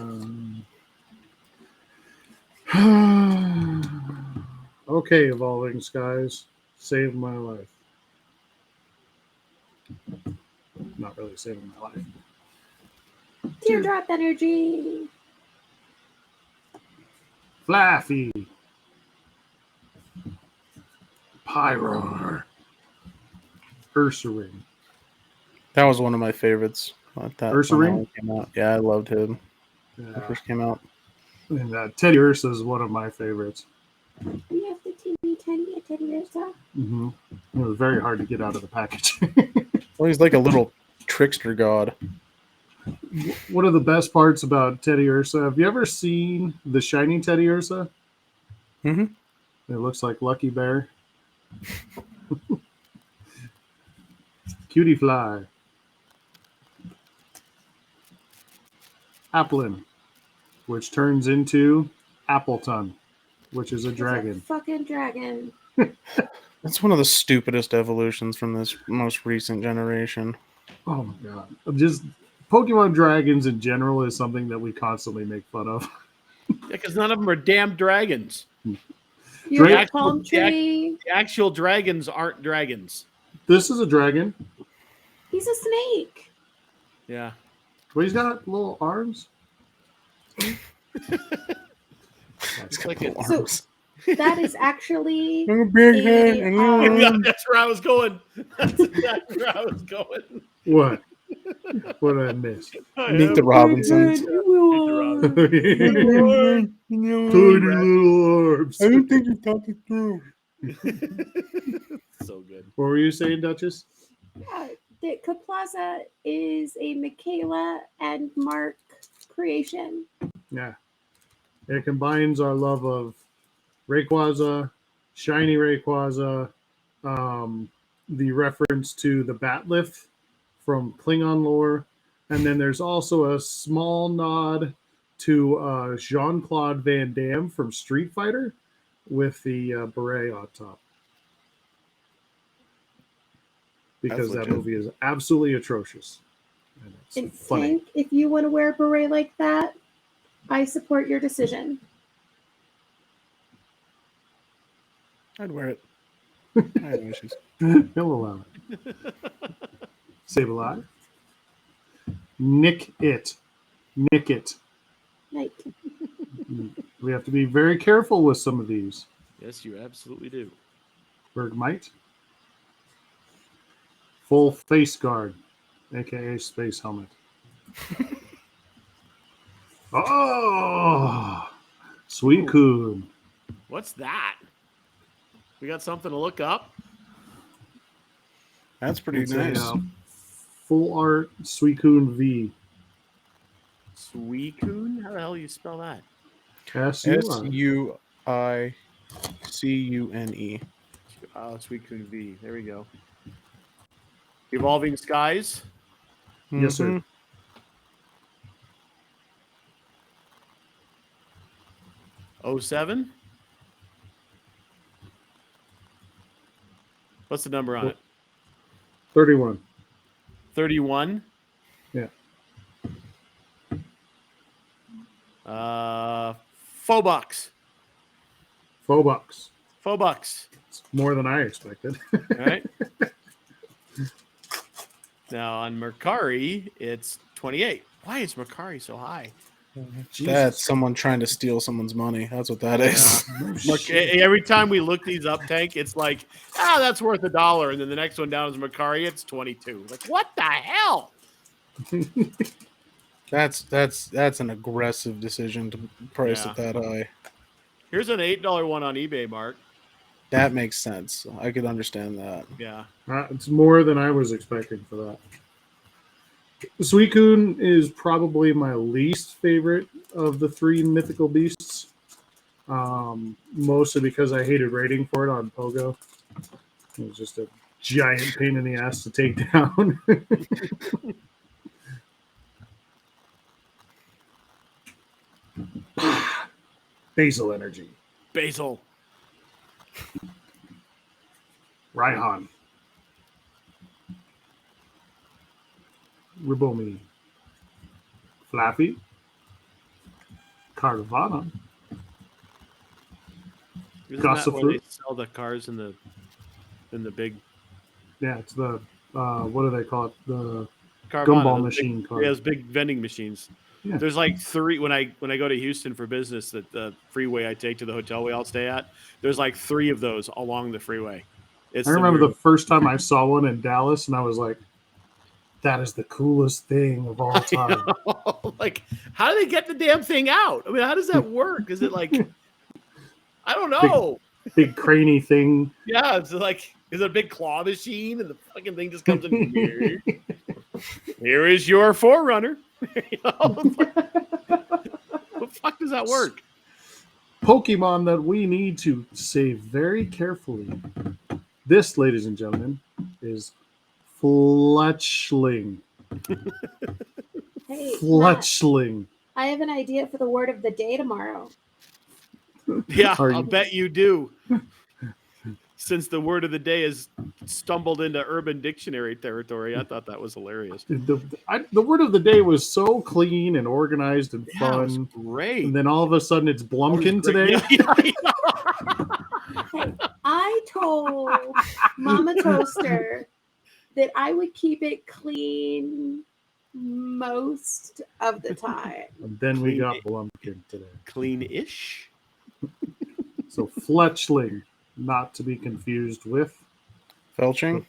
Okay, Evolving Skies. Saved my life. Not really saving my life. Teardrop energy. Flaffy. Pyroar. Ursaring. That was one of my favorites. Ursaring? When that came out. Yeah, I loved him when it Yeah. first came out. And Teddy Ursa is one of my favorites. We have the teeny tiny Teddy Ursa. Mm-hmm. It was very hard to get out of the package. Well, he's like a little trickster god. One of the best parts about Teddy Ursa, have you ever seen the shiny Teddy Ursa? Mm-hmm. It looks like Lucky Bear. Cutie Fly. Applin, which turns into Appleton, which is a It's dragon. a fucking dragon. That's one of the stupidest evolutions from this most recent generation. Oh my god. Just Pokemon dragons in general is something that we constantly make fun of. Yeah, because none of them are damn dragons. You're Drake- a palm tree. The actual dragons aren't dragons. This is a dragon, He's a snake. Yeah. but he's got little arms. It's like got a- So- arms. That is actually And a big head a, and Yeah, arms. that's where I was going. That's exactly where I was going. What? What did I miss? Meet the Robinsons. Tiny little arms. I don't think you thought it through. So good. What were you saying, Duchess? that Kaplaza is a Michaela and Mark creation. Yeah. It combines our love of Rayquaza, shiny Rayquaza, the reference to the Batlith from Klingon lore, and then there's also a small nod to Jean-Claude Van Damme from Street Fighter with the beret on top. Because That's that legit. movie is absolutely atrocious. And it's And funny. Tank, if you want to wear a beret like that, I support your decision. I'd wear it. I have issues. He'll allow it. Sableye. Nick it. Nick it. Like, We have to be very careful with some of these. Yes, you absolutely do. Bergmite. Full face guard, aka space helmet. Oh, Suicune. What's that? We got something to look up? That's pretty It's nice. a full art Suicune V. Suicune? How the hell do you spell that? Suicune. Oh, Suicune V. There we go. Evolving Skies. Yes, sir. Mhm. 07? What's the number on it? 31. 31? Yeah. $4. $4. $4. It's more than I expected. All right. Now on Mercari, it's 28. Why is Mercari so high? That's someone trying to steal someone's money. That's what that is. Look, every time we look these up, Tank, it's like, that's worth $1, and then the next one down is Mercari, it's 22. Like, what the hell? That's an aggressive decision to price it that high. Here's an $8 one on eBay, Mark. That makes sense. I could understand that. Yeah. It's more than I was expecting for that. Suicune is probably my least favorite of the three mythical beasts. Mostly because I hated rating for it on Pogo. It was just a giant pain in the ass to take down. Basil energy. Basil. Raihan. Ribomi. Flappy. Carvana. Isn't that where Gossifleur. they sell the cars in the big Yeah, it's the what do they call it? The Carvana, gumball those machine big, car. yeah, those big vending machines. Yeah. There's like 3 when I go to Houston for business, that the freeway I take to the hotel we all stay at. There's like 3 of those along the freeway. It's I remember the first time I saw one in Dallas, and I was like, "That is the coolest thing of all time." like, how do they get the damn thing out? I mean, how does that work? Is it like, I don't know. Big cranny thing. Yeah, it's like, is it a big claw machine and the fucking thing just comes in here? Here is your Forerunner. You know, like, the fuck does that work? Pokemon that we need to say very carefully. This, ladies and gentlemen, is Fletchling. hey, Matt, Fletchling. I have an idea for the word of the day tomorrow. Yeah, Are I'll you- bet you do. Since the word of the day has stumbled into Urban Dictionary territory, I thought that was hilarious. The word of the day was so clean and organized and Yeah, it was fun. great. And then all of a sudden it's Blumpkin today. Hey, I told Mama Toaster that I would keep it clean most of the time. And then we got Blumpkin today. Clean-ish. So Fletchling, not to be confused with Felching?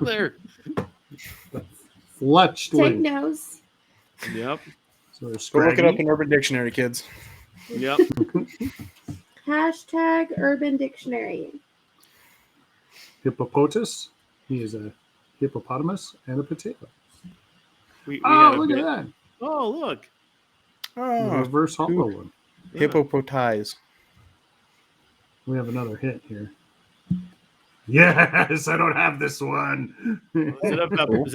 There. Take Fletchling. notes. Yep. So there's Go look it up Scraggy. in Urban Dictionary, kids. Yep. Hashtag Urban Dictionary. Hippopotas. He is a hippopotamus and a potato. We Oh, had a look bit- at that. Oh, look. The Oh, reverse hollow one. Yeah. hippopotise. We have another hit here. Yes, I don't have this one. Is that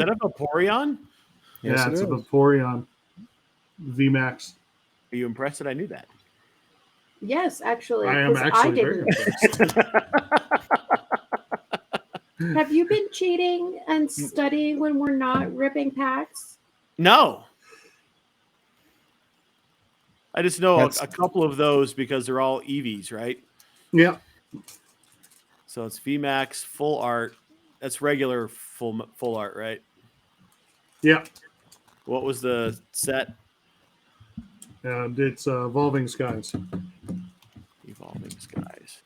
a Vaporeon? Yes, yeah, it it's a is. Vaporeon VMAX. Are you impressed that I knew that? Yes, actually. I am 'cause actually very didn't. impressed. Have you been cheating and studying when we're not ripping packs? No. I just know That's- a couple of those because they're all EVs, right? Yeah. So it's VMAX full art. That's regular full art, right? Yeah. What was the set? And it's Evolving Skies. Evolving Skies.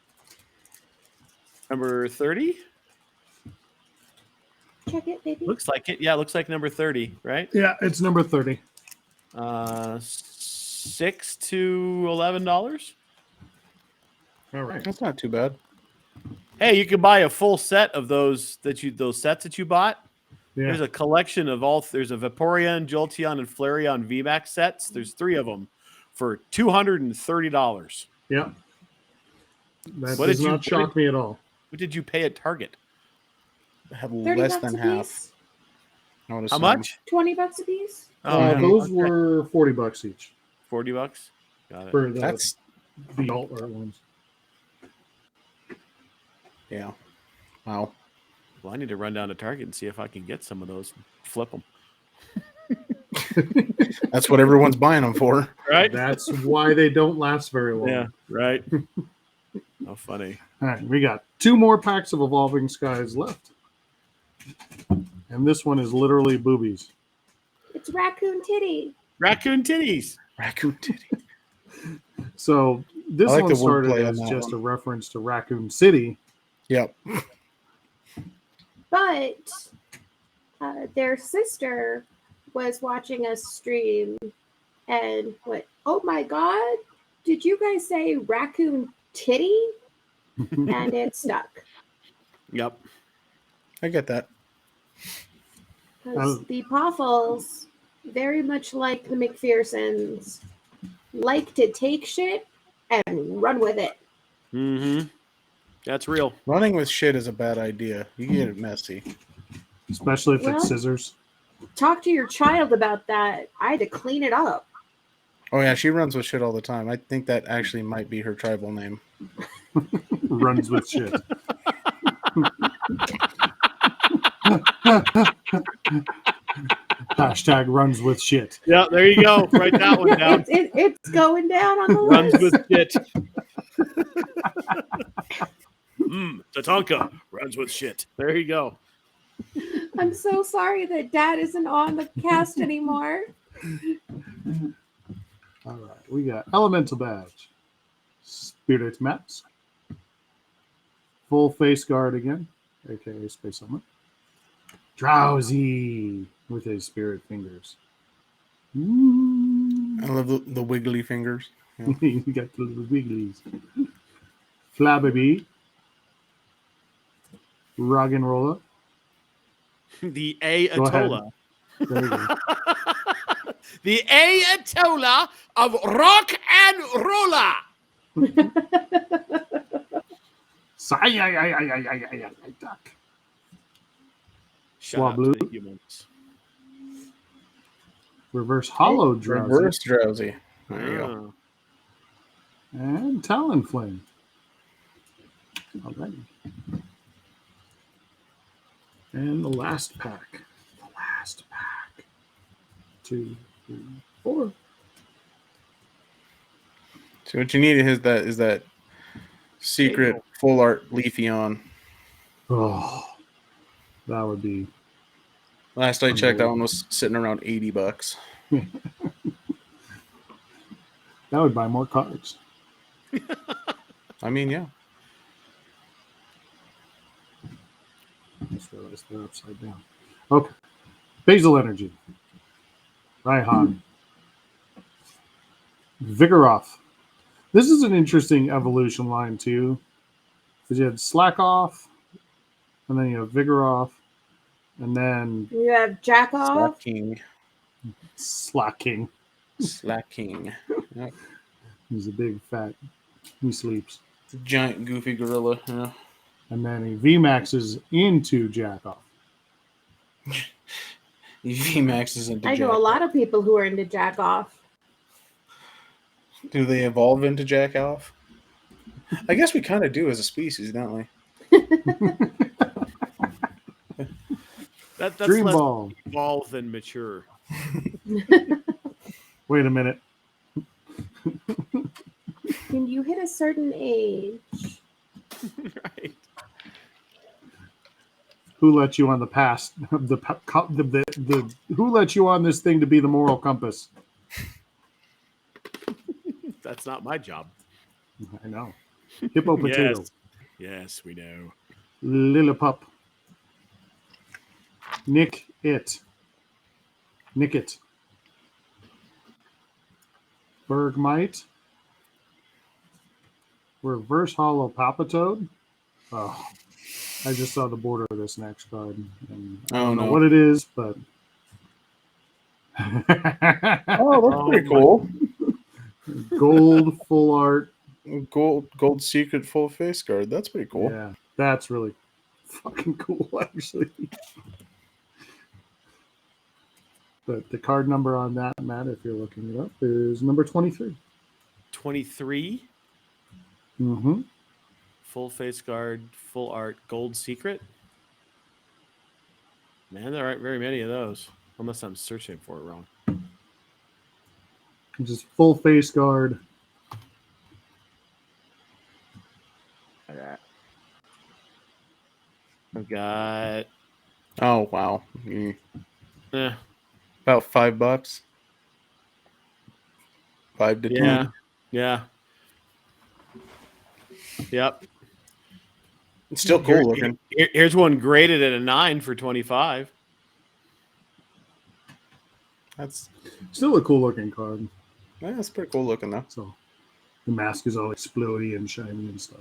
Number 30? Check it, baby. Looks like it. Yeah, looks like number 30, right? Yeah, it's number 30. $6 to $11. All right. That's not too bad. Hey, you can buy a full set of those sets that you bought. Yeah. There's a collection of there's a Vaporeon, Jolteon, and Flareon VMAX sets. There's 3 of them for $230. Yeah. That What does did you- not shock me at all. What did you pay at Target? I have 30 less bucks than a half. piece? I would How assume. much? 20 bucks a piece? Oh, man. Those Okay. were $40 each $40. Got it. for That's the alt art ones. yeah. Wow. Well, I need to run down to Target and see if I can get some of those and flip them. That's what everyone's buying them for. Right? That's why they don't last very long. Yeah, right. How funny. All right, we got 2 more packs of Evolving Skies left. And this one is literally boobies. It's Raccoon Titty. Raccoon titties. Raccoon titty. So this I like one the started wordplay on as that just one. a reference to Raccoon City. Yep. But their sister was watching us stream and went, "Oh my God, did you guys say Raccoon Titty?" And it stuck. Yep. I get that. Because the Poffles, very much like the McPhersons, like to take shit and run with it. Mm-hmm. That's real. Running with shit is a bad idea. You get it messy. Especially if Well- it's scissors. Talk to your child about that. I had to clean it up. Oh yeah, she runs with shit all the time. I think that actually might be her tribal name. Runs with shit. Hashtag runs with shit. Yeah, there you go. Write that one down. It's going down on the Runs list. with shit. Tatanka runs with shit. There you go. I'm so sorry that Dad isn't on the cast anymore. All right, we got Elemental Badge, Spirit Mask, Full Face Guard again, aka Space Helmet, Drowsy with his spirit fingers. Ooh. I love the wiggly fingers. You got the little wigglies. Flabby, Rug and Roller. The Go ahead. Ayatollah. There you go. The Ayatollah of rock and roller. Duck. Shout out to Swablu. the humans. Reverse Hollow Drowsy. Reverse drowsy. There you go. Oh. And Talonflame. All right. And the last pack. The last pack. 2, 3, 4. So what you need is that secret full art Leafeon. Oh, that would be. Last I checked, that one was sitting around $80. That would buy more cards. I mean, yeah. I just realized they're upside down. Okay. Basil Energy. Raihan. Vigoroth. This is an interesting evolution line, too. Because you had Slack Off, and then you have Vigoroth, and then You have Jack Off. Slacking. Slacking. Slacking. Yep. He's a big fat. He sleeps. Giant goofy gorilla. Yeah. And then he VMAXes into Jack Off. VMAX is into I know a Jack. lot of people who are into Jack Off. Do they evolve into Jack Off? I guess we kind of do as a species, don't we? That's Dream less Ball. evolved than mature. Wait a minute. When you hit a certain age, Right. Who let you on the past? Who let you on this thing to be the moral compass? That's not my job. I know. Hippo potato. Yes, we know. Lillipup. Nick it. Bergmite. Reverse hollow Papatoad. Oh, I just saw the border of this next card. And I don't know what it is, but. Oh, that's pretty cool. Gold full art. Gold secret full face card. That's pretty cool. Yeah, that's really fucking cool, actually. But the card number on that, Matt, if you're looking it up, is number 23. 23? Mm-hmm. Full face guard, full art, gold secret? Man, there aren't very many of those. Unless I'm searching for it wrong. Just full face guard. I've got... Oh, wow. Eh, About $5. 5 to 10. Yeah. Yep. It's still cool looking. Here's one graded at a 9 for 25. That's Still a cool looking card. yeah, that's pretty cool looking though. So the mask is all explodey and shiny and stuff.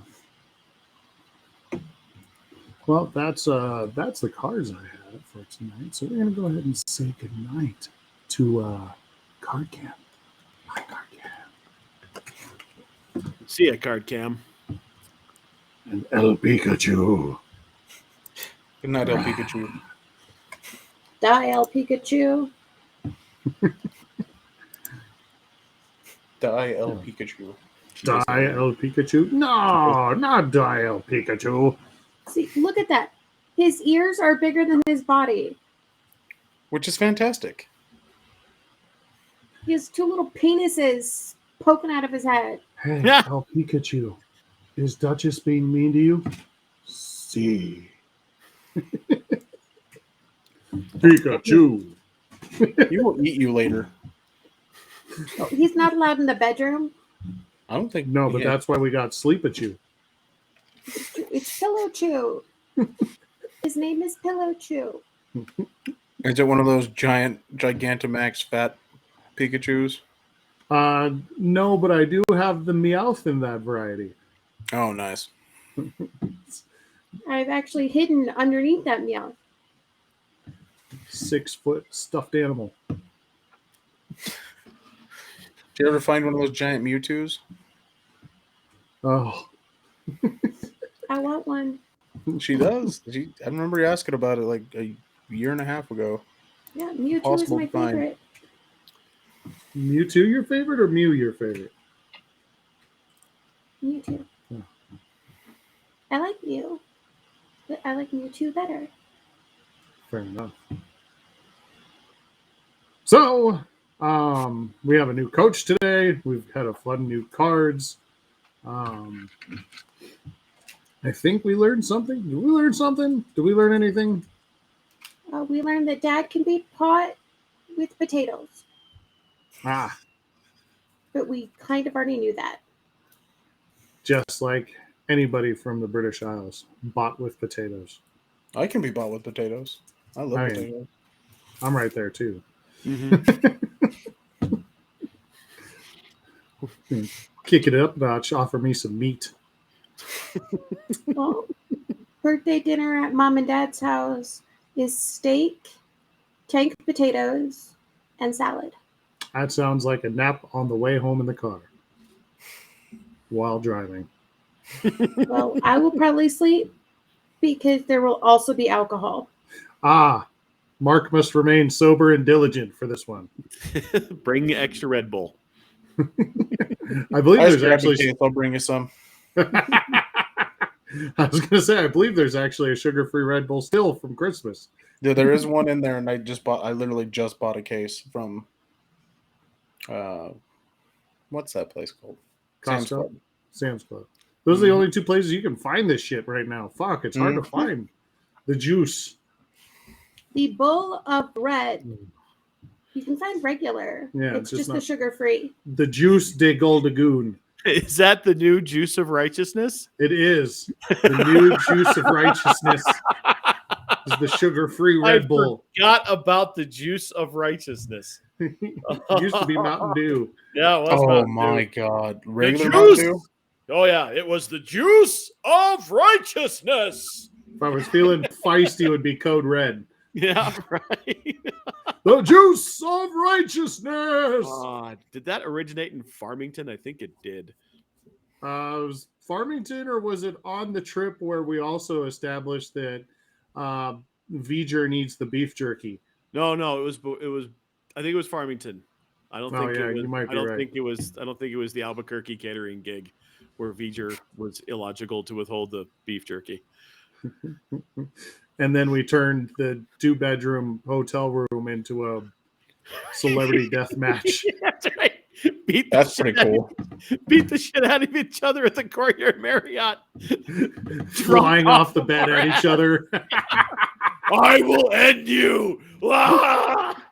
Well, that's the cards I had for tonight. So we're gonna go ahead and say goodnight to Card Cam. Hi, Card Cam. See ya, card cam. And El Pikachu. Good night, El Pikachu. Dial Pikachu. Die El Pikachu. Die El Pikachu? No, not Die El Pikachu. See, look at that. His ears are bigger than his body. Which is fantastic. He has two little penises poking out of his head. Hey, Yeah. El Pikachu. Is Duchess being mean to you? See. Pikachu. He will eat you later. Oh, he's not allowed in the bedroom. I don't think. No, but that's why we got Sleepachu. It's Pillow Chew. His name is Pillow Chew. Is it one of those Gigantamax fat Pikachus? No, but I do have the Meowth in that variety. Oh, nice. I've actually hidden underneath that meow. 6-foot stuffed animal. Did you ever find one of those giant Mewtwo's? Oh, I want one. She does. I remember you asking about it like a year and a half ago. Yeah, Mewtwo is Possible my to find. favorite. Mewtwo your favorite or Mew your favorite? Mewtwo. Yeah. I like Mew, but I like Mewtwo better. Fair enough. So, we have a new coach today. We've had a fun new cards. I think we learned something. Did we learn something? Did we learn anything? We learned that Dad can be caught with potatoes, Ah, but we kind of already knew that. just like anybody from the British Isles, bought with potatoes. I can be bought with potatoes. I love I mean, potatoes. I'm right there too. Mm-hmm. Kick it up a notch, offer me some meat. Well, birthday dinner at Mom and Dad's house is steak, tank potatoes, and salad. That sounds like a nap on the way home in the car while driving. Well, I will probably sleep because there will also be alcohol. Ah, Mark must remain sober and diligent for this one. Bring extra Red Bull. I believe I there's grab the actually. case, I'll bring you some. I was going to say, I believe there's actually a sugar-free Red Bull still from Christmas. Yeah, there is one in there, and I literally just bought a case from what's that place called? Sam's Costco? Club. Sam's Club. Those are the only two places you can find this shit right now. Fuck, it's hard to Mhm. find. The juice. The bowl of red. You can find regular. Yeah, it's just the not sugar-free. the juice de Goldagoon. Is that the new juice of righteousness? It is the new juice of righteousness. Is the sugar-free Red Bull. Forgot about the juice of righteousness. It used to be Mountain Dew. Yeah, it was Oh Mountain my Dew. God! The Regular juice. Mountain Dew? Oh yeah, it was the juice of righteousness. If I was feeling feisty, it would be Code Red. Yeah, right. The juice of righteousness. Did that originate in Farmington? I think it did. Was Farmington, or was it on the trip where we also established that V'ger needs the beef jerky? No, it was. I think it was Farmington. I don't think it was. You might be I don't right. think it was. I don't think it was the Albuquerque catering gig where V'ger was illogical to withhold the beef jerky. And then we turned the 2-bedroom hotel room into a celebrity death match. That's right. That's pretty cool. Beat the shit out of each other at the Courtyard Marriott. Flying off the bed at each other. I will end you. Ah!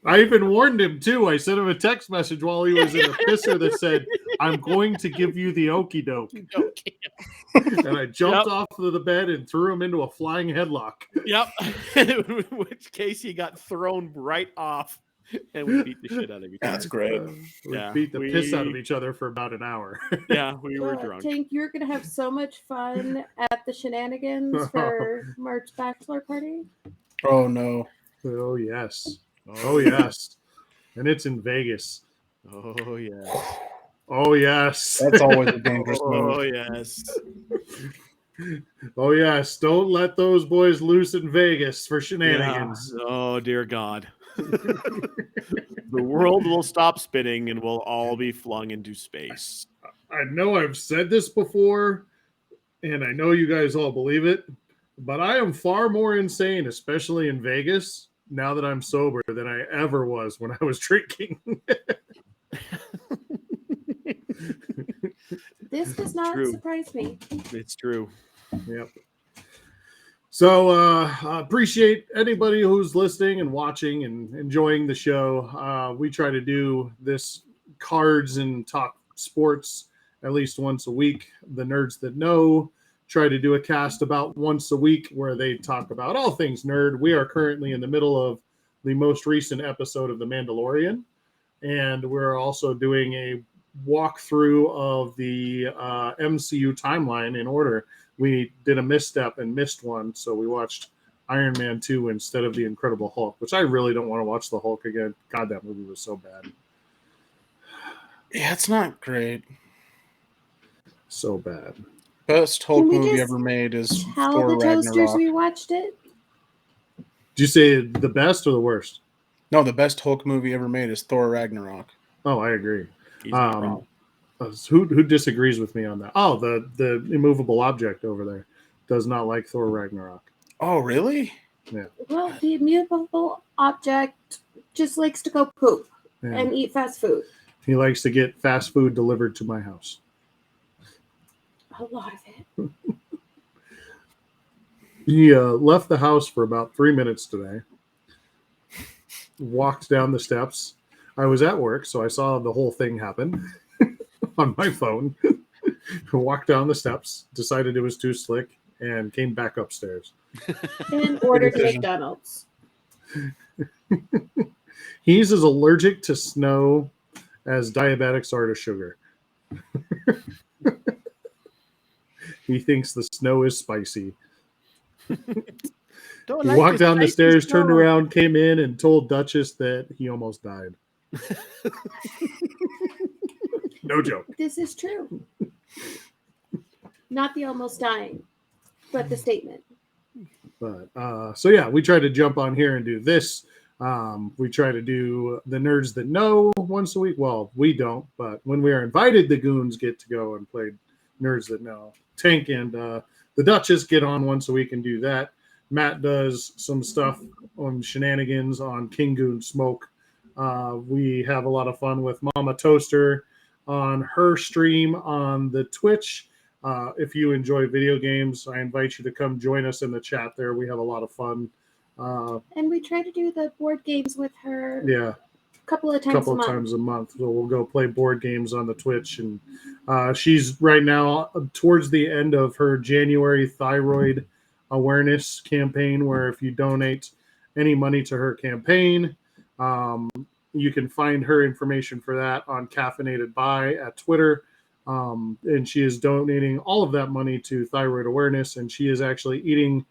I even warned him too. I sent him a text message while he was in a pisser that said, "I'm going to give you the okie doke." And I jumped off of the bed and threw him into a flying headlock. Yep. In which case he got thrown right off, and we beat the shit out of each other. That's great. We beat the piss out of each other for about an hour. Yeah, we were drunk. Tank, you're going to have so much fun at the shenanigans for March bachelor party. Oh no! Oh yes. Oh yes. And it's in Vegas. Oh yeah. Oh yes. That's always a dangerous move. Oh yes. Oh yes. Don't let those boys loose in Vegas for shenanigans. Yeah. Oh dear God. The world will stop spinning and we'll all be flung into space. I know I've said this before, and I know you guys all believe it, but I am far more insane, especially in Vegas, now that I'm sober, than I ever was when I was drinking. This does not surprise me. It's true. Yep. So I appreciate anybody who's listening and watching and enjoying the show. We try to do this cards and talk sports at least once a week. The Nerds That Know try to do a cast about once a week where they talk about all things nerd. We are currently in the middle of the most recent episode of The Mandalorian, and we're also doing a walkthrough of the MCU timeline in order. We did a misstep and missed one, so we watched Iron Man 2 instead of The Incredible Hulk, which I really don't want to watch the Hulk again. God, that movie was so bad. Yeah, it's not great. So bad. Best Hulk Can we movie just ever made is Tell Thor the toasters Ragnarok. we watched it. Did you say the best or the worst? No, the best Hulk movie ever made is Thor Ragnarok. Oh, I agree. He's not wrong. Who disagrees with me on that? Oh, the immovable object over there does not like Thor Ragnarok. Oh, really? Yeah. Well, the immutable object just likes to go poop Yeah. and eat fast food. He likes to get fast food delivered to my house. A lot of it. He left the house for about 3 minutes today. Walked down the steps. I was at work, so I saw the whole thing happen on my phone. Walked down the steps, decided it was too slick, and came back upstairs. And ordered McDonald's. He's as allergic to snow as diabetics are to sugar. He thinks the snow is spicy. He walked down the stairs, turned around, came in, and told Duchess that he almost died. No joke. This is true. Not the almost dying, but the statement. But so yeah, we try to jump on here and do this. We try to do the Nerds That Know once a week. Well, we don't, but when we are invited, the goons get to go and play Nerds That Know. Tank and the Duchess get on once a week and do that. Matt does some stuff on shenanigans on King Goon Smoke. We have a lot of fun with Mama Toaster on her stream on the Twitch. If you enjoy video games, I invite you to come join us in the chat there. We have a lot of fun. And we try to do the board games with her Yeah, a couple of times a month. So we'll go play board games on the Twitch. And she's right now towards the end of her January thyroid awareness campaign, where if you donate any money to her campaign, you can find her information for that on Caffeinated By at Twitter. And she is donating all of that money to thyroid awareness, and she is actually eating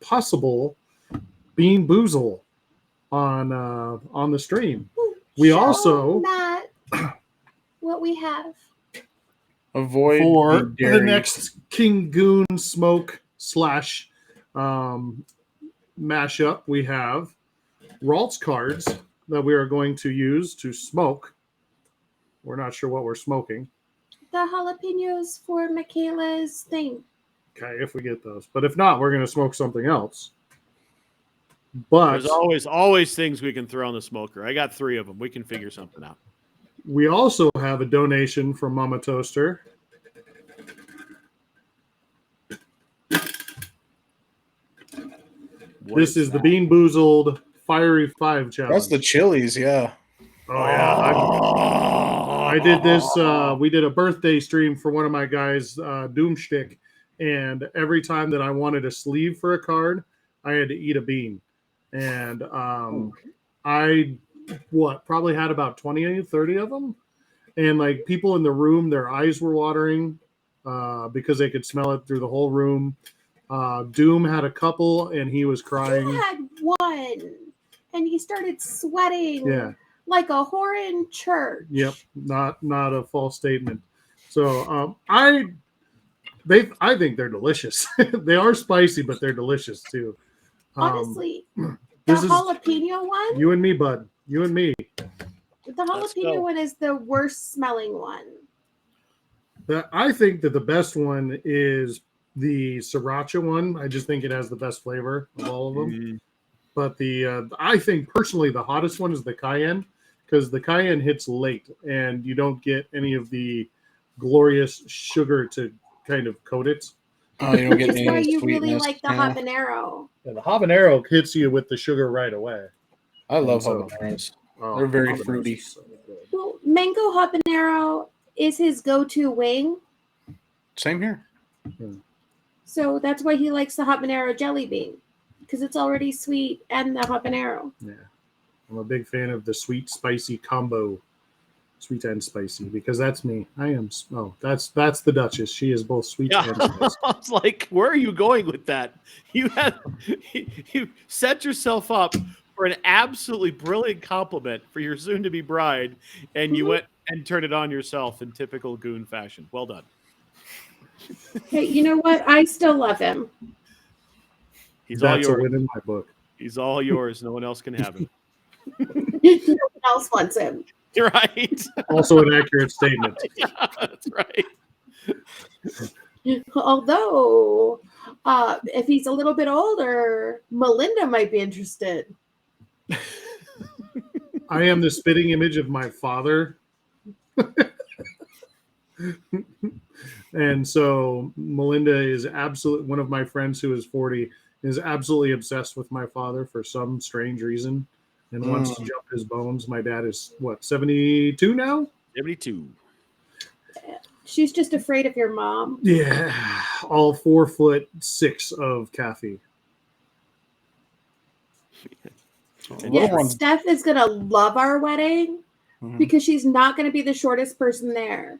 possible Bean Boozle on the stream. We Show also Matt what we have. Avoid for the the dairy. next King Goon Smoke / mashup, we have Ralt's cards that we are going to use to smoke. We're not sure what we're smoking. The jalapenos for Michaela's thing. Okay, if we get those. But if not, we're going to smoke something else. But There's always things we can throw in the smoker. I got 3 of them. We can figure something out. we also have a donation from Mama Toaster. This is the Bean Boozled Fiery 5 challenge. That's the chilies, yeah. Oh, yeah. I did this. We did a birthday stream for one of my guys, Doomstick. And every time that I wanted a sleeve for a card, I had to eat a bean. And I probably had about 20, 30 of them. And like people in the room, their eyes were watering because they could smell it through the whole room. Doom had a couple and he was crying. You had one and he started sweating Yeah. like a whore in church. Yep. Not a false statement. So I think they're delicious. They are spicy, but they're delicious too. Honestly, the this is jalapeno one, you and me, bud. You and me. the Let's jalapeno go. one is the worst smelling one. I think that the best one is the sriracha one. I just think it has the best flavor of all of them. But I think personally the hottest one is the cayenne, because the cayenne hits late and you don't get any of the glorious sugar to kind of coat it. Oh, you don't get That's any why you really sweetness. like the Yeah. habanero. And the habanero hits you with the sugar right away. I love So- habaneros. Oh, They're very habanero's fruity. so good. Well, mango habanero is his go-to wing, Same here. so that's why he likes the habanero jelly bean, because it's already sweet and the habanero. Yeah. I'm a big fan of the sweet spicy combo. Sweet and spicy, because that's me. I am. Oh, that's the Duchess. She is both sweet Yeah. and spicy. I was like, where are you going with that? You set yourself up for an absolutely brilliant compliment for your soon-to-be bride, and you went and turned it on yourself in typical goon fashion. Well done. Hey, you know what? I still love him. He's all That's a yours. win in my book. He's all yours. No one else can have him. No one else wants him. You're right. Also an accurate statement. Yeah, that's right. Although, if he's a little bit older, Melinda might be interested. I am the spitting image of my father. And so Melinda is absolutely, one of my friends who is 40 is absolutely obsessed with my father for some strange reason and wants to jump his bones. My dad is 72 now? 72. She's just afraid of your mom. Yeah, all 4'6" of Kathy. Little Yeah, ones- Steph is gonna love our wedding Mhm. because she's not gonna be the shortest person there.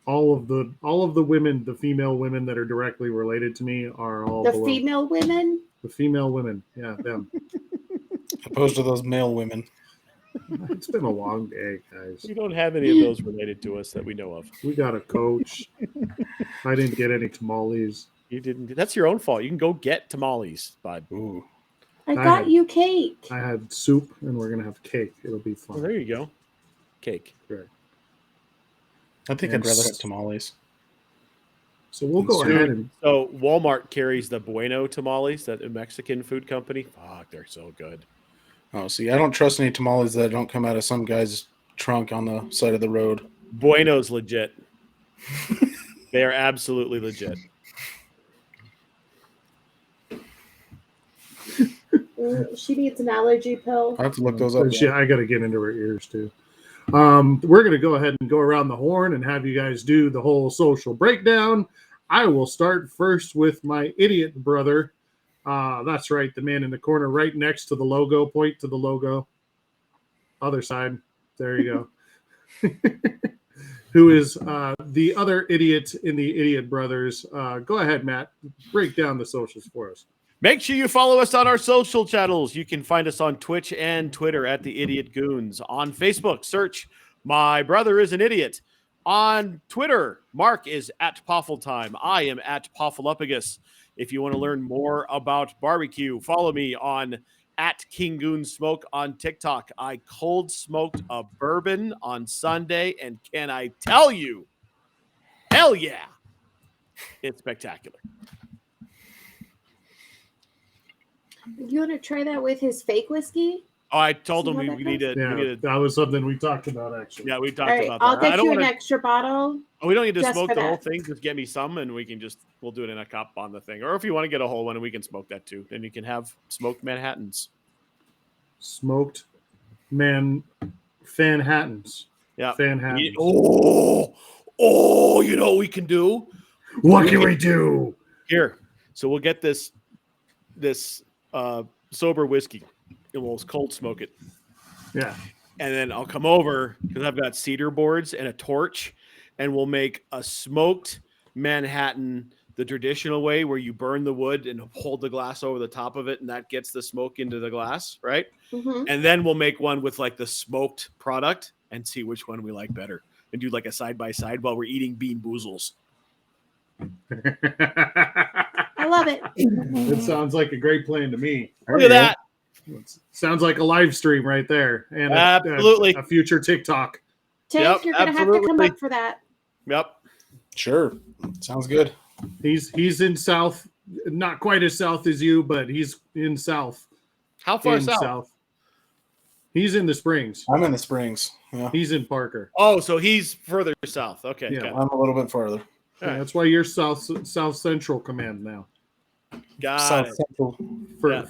All of the women, the female women that are directly related to me are all The below. female women. The female women, yeah, them. Opposed to those male women. It's been a long day, guys. We don't have any of those related to us that we know of. We got a coach. I didn't get any tamales. You didn't. That's your own fault. You can go get tamales, bud. Ooh. I I got had- you cake. I had soup, and we're gonna have cake. It'll be Well, fun. there you go. Cake. Correct. I think I'd rather have tamales. So we'll go Soup. ahead and So Walmart carries the Bueno tamales, that Mexican food company. Fuck, they're so good. Oh, see, I don't trust any tamales that don't come out of some guy's trunk on the side of the road. Bueno's legit. They are absolutely legit. She needs an allergy pill. I have to look those up. I got to get into her ears too. We're going to go ahead and go around the horn and have you guys do the whole social breakdown. I will start first with my idiot brother. That's right, the man in the corner right next to the logo. Point to the logo. Other side. There you go. Who is the other idiot in the Idiot Brothers. Go ahead, Matt. Break down the socials for us. Make sure you follow us on our social channels. You can find us on Twitch and Twitter at The Idiot Goons. On Facebook, search My Brother is an Idiot. On Twitter, Mark is at Poffeltime. I am at Poffelupagus. If you want to learn more about barbecue, follow me on at King Goon Smoke on TikTok. I cold smoked a bourbon on Sunday, and can I tell you, hell yeah, it's spectacular. You want to try that with his fake whiskey? Oh, I told him See we how that needed. Yeah, that was something we talked about, actually. Yeah, we All talked right, about that. I'll get I don't you an wanna, extra bottle. we don't need to just smoke for the whole that. thing. Just get me some, and we'll do it in a cup on the thing. Or if you want to get a whole one, we can smoke that too. Then you can have smoked Manhattans. Smoked Fanhattans. Yeah. Fanhattans. Oh, you know what we can do? What can we do? Here. So we'll get this sober whiskey, and we'll cold smoke it. Yeah. And then I'll come over because I've got cedar boards and a torch, and we'll make a smoked Manhattan the traditional way, where you burn the wood and hold the glass over the top of it, and that gets the smoke into the glass, right? Mm-hmm. And then we'll make one with like the smoked product and see which one we like better, and do like a side by side while we're eating bean boozles. I love it. It sounds like a great plan to me. Look at that. Sounds like a live stream right there, and Absolutely. a future TikTok. Tank, Yep, you're gonna have to come up for that. Yep. Sure. Sounds good. He's in South, not quite as South as you, but he's in South. How far in south? He's in the Springs. I'm in the Springs. Yeah. He's in Parker. Oh, so he's further south. Okay. Yeah. I'm a little bit farther. Yeah, that's why you're South Central Command now. Got South it. Central,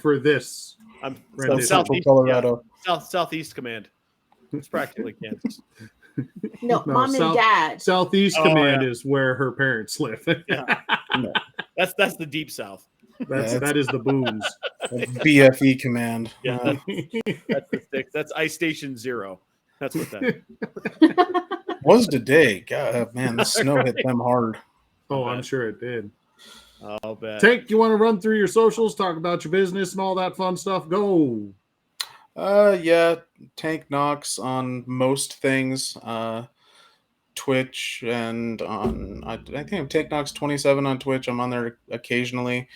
For this. I'm Right, southeast, Colorado. Southeast Command. It's practically Kansas. No, No, mom and dad. Southeast Oh, Command yeah. is where her parents live. That's the deep south. That is the booms. BFE command. Yeah, that's the six. That's Ice Station 0. That's what that. Was today. God, man, the snow hit them hard. Oh, I'm sure it did. I'll bet. Tank, you want to run through your socials, talk about your business and all that fun stuff? Go. Yeah, Tank Knox on most things. Twitch and on I think I'm Tank Knox 27 on Twitch. I'm on there occasionally.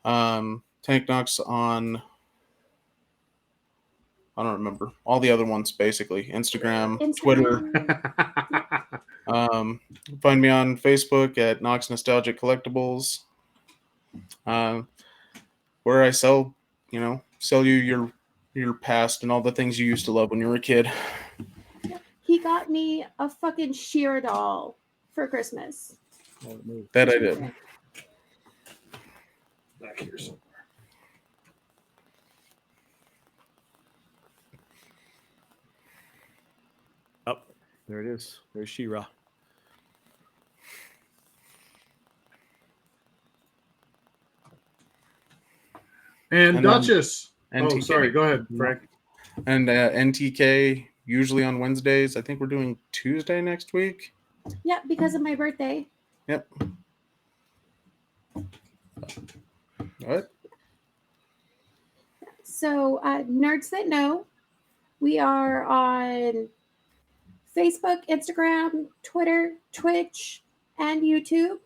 Tank Knox on I don't remember all the other ones basically. Instagram. Twitter. Find me on Facebook at Knox Nostalgic Collectibles, where I sell you your past and all the things you used to love when you were a kid. He got me a fucking sheer doll for Christmas. That I did. Back here somewhere. Oh, there it is. There's She-Ra. And And Duchess. NTK. Oh, sorry. Go ahead, Frank. And NTK usually on Wednesdays. I think we're doing Tuesday next week. Yeah, because of my birthday. Yep. What? So, Nerds That Know, we are on Facebook, Instagram, Twitter, Twitch, and YouTube.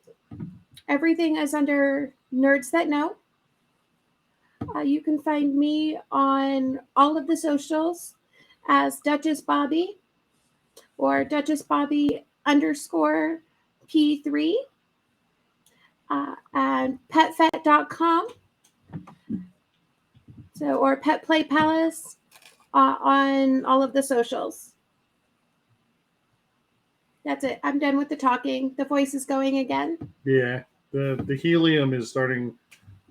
Everything is under Nerds That Know. You can find me on all of the socials as Duchess Bobbi or Duchess Bobbi _ P3 and petfet.com. So, or Pet Play Palace on all of the socials. That's it. I'm done with the talking. The voice is going again. Yeah, the helium is starting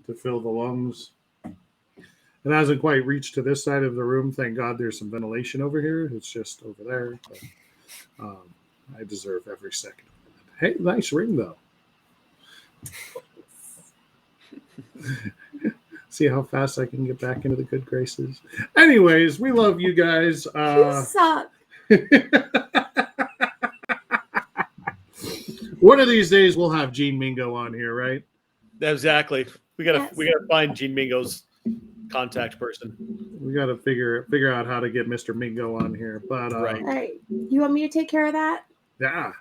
to fill the lungs. It hasn't quite reached to this side of the room. Thank God there's some ventilation over here. It's just over there. But, I deserve every second of it. Hey, nice ring, though. See how fast I can get back into the good graces. Anyways, we love you guys. You suck. One of these days, we'll have Gene Mingo on here, right? Exactly. We gotta Yes. find Gene Mingo's contact person. We got to figure out how to get Mr. Mingo on here. But Right. All right. You want me to take care of that? yeah,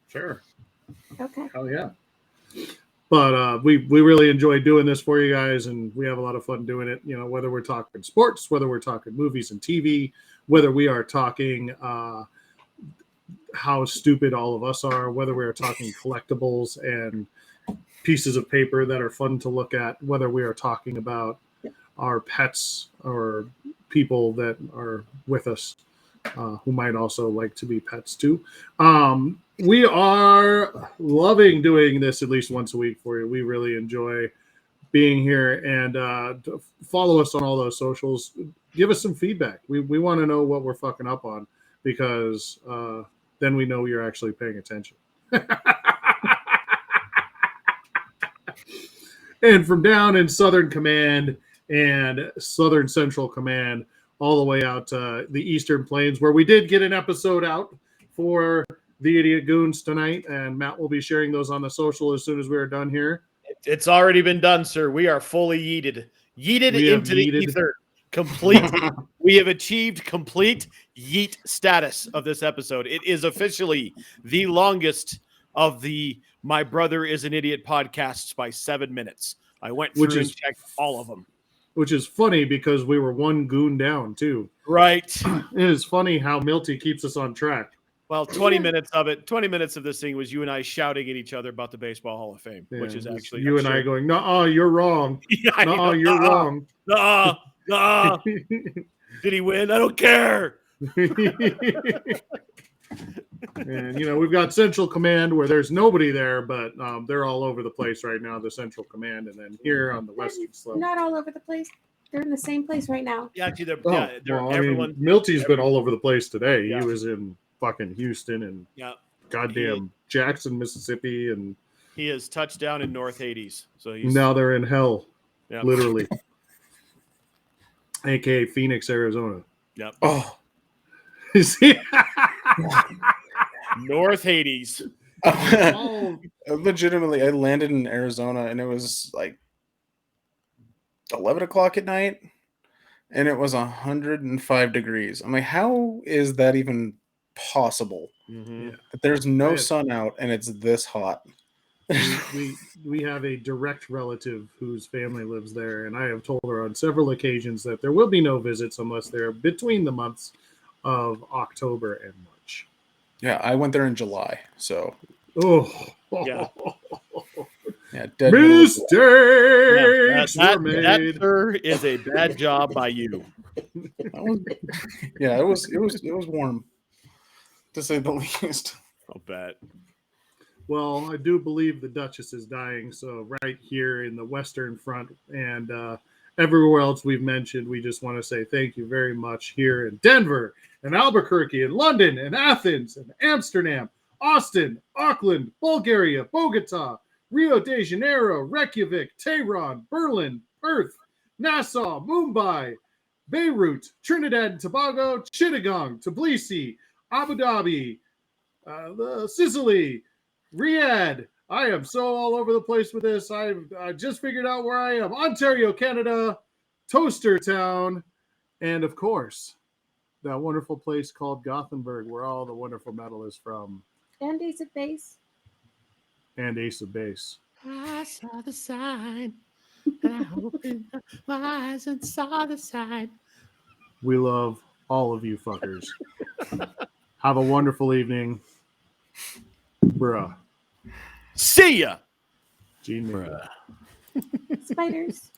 sure. Okay. Hell yeah. But we really enjoy doing this for you guys, and we have a lot of fun doing it. You know, whether we're talking sports, whether we're talking movies and TV, whether we are talking how stupid all of us are, whether we are talking collectibles and pieces of paper that are fun to look at, whether we are talking about our pets or people that are with us who might also like to be pets too. We are loving doing this at least once a week for you. We really enjoy being here, and follow us on all those socials. Give us some feedback. We want to know what we're fucking up on, because then we know you're actually paying attention. And from down in Southern Command and Southern Central Command, all the way out to the Eastern Plains, where we did get an episode out for the Idiot Goons tonight, and Matt will be sharing those on the social as soon as we are done here. It's already been done, sir. We are fully yeeted We into have the yeeted. ether. Complete. We have achieved complete yeet status of this episode. It is officially the longest of the My Brother is an Idiot podcasts by 7 minutes. I went through and checked all of them. Which is funny because we were one goon down too. Right. It is funny how Milty keeps us on track. Well, 20 minutes of this thing was you and I shouting at each other about the Baseball Hall of Fame, Yeah, which is actually you and I going, "No, you're wrong. Yeah, I know. No, you're wrong." Nuh-uh. Did he win? I don't care. And we've got Central Command where there's nobody there, but they're all over the place right now. The Central Command, and then here on the Western Slope. Not all over the place. They're in the same place right now. Yeah, actually, Everyone. Milty's been all over the place today. Yeah. He was in fucking Houston and goddamn Jackson, Mississippi, and he is touchdown in North Hades. So he's now they're in hell, yeah. literally, aka Phoenix, Arizona. Yep. Oh, North Hades. Legitimately, I landed in Arizona and it was like 11 o'clock at night and it was 105 degrees. I'm like, how is that even possible? Mm-hmm. That there's no sun out and it's this hot. we have a direct relative whose family lives there, and I have told her on several occasions that there will be no visits unless they're between the months of October and March. Yeah, I went there in July, so Yeah. yeah, mistakes That, were made. that, sir, is a bad job by you. Yeah, it was warm, to say the least. I'll bet. Well, I do believe the Duchess is dying, so right here in the Western Front and everywhere else we've mentioned, we just want to say thank you very much here in Denver and Albuquerque and London and Athens and Amsterdam, Austin, Auckland, Bulgaria, Bogota, Rio de Janeiro, Reykjavik, Tehran, Berlin, Perth, Nassau, Mumbai, Beirut, Trinidad and Tobago, Chittagong, Tbilisi, Abu Dhabi, Sicily, Riyadh. I am so all over the place with this. I just figured out where I am. Ontario, Canada, Toaster Town, and of course, that wonderful place called Gothenburg, where all the wonderful metal is from. And Ace of Base. And Ace of Base. I saw the sign, and I opened my eyes and saw the sign. We love all of you fuckers. Have a wonderful evening. Bruh. See ya. Gene. Bruh. Spiders.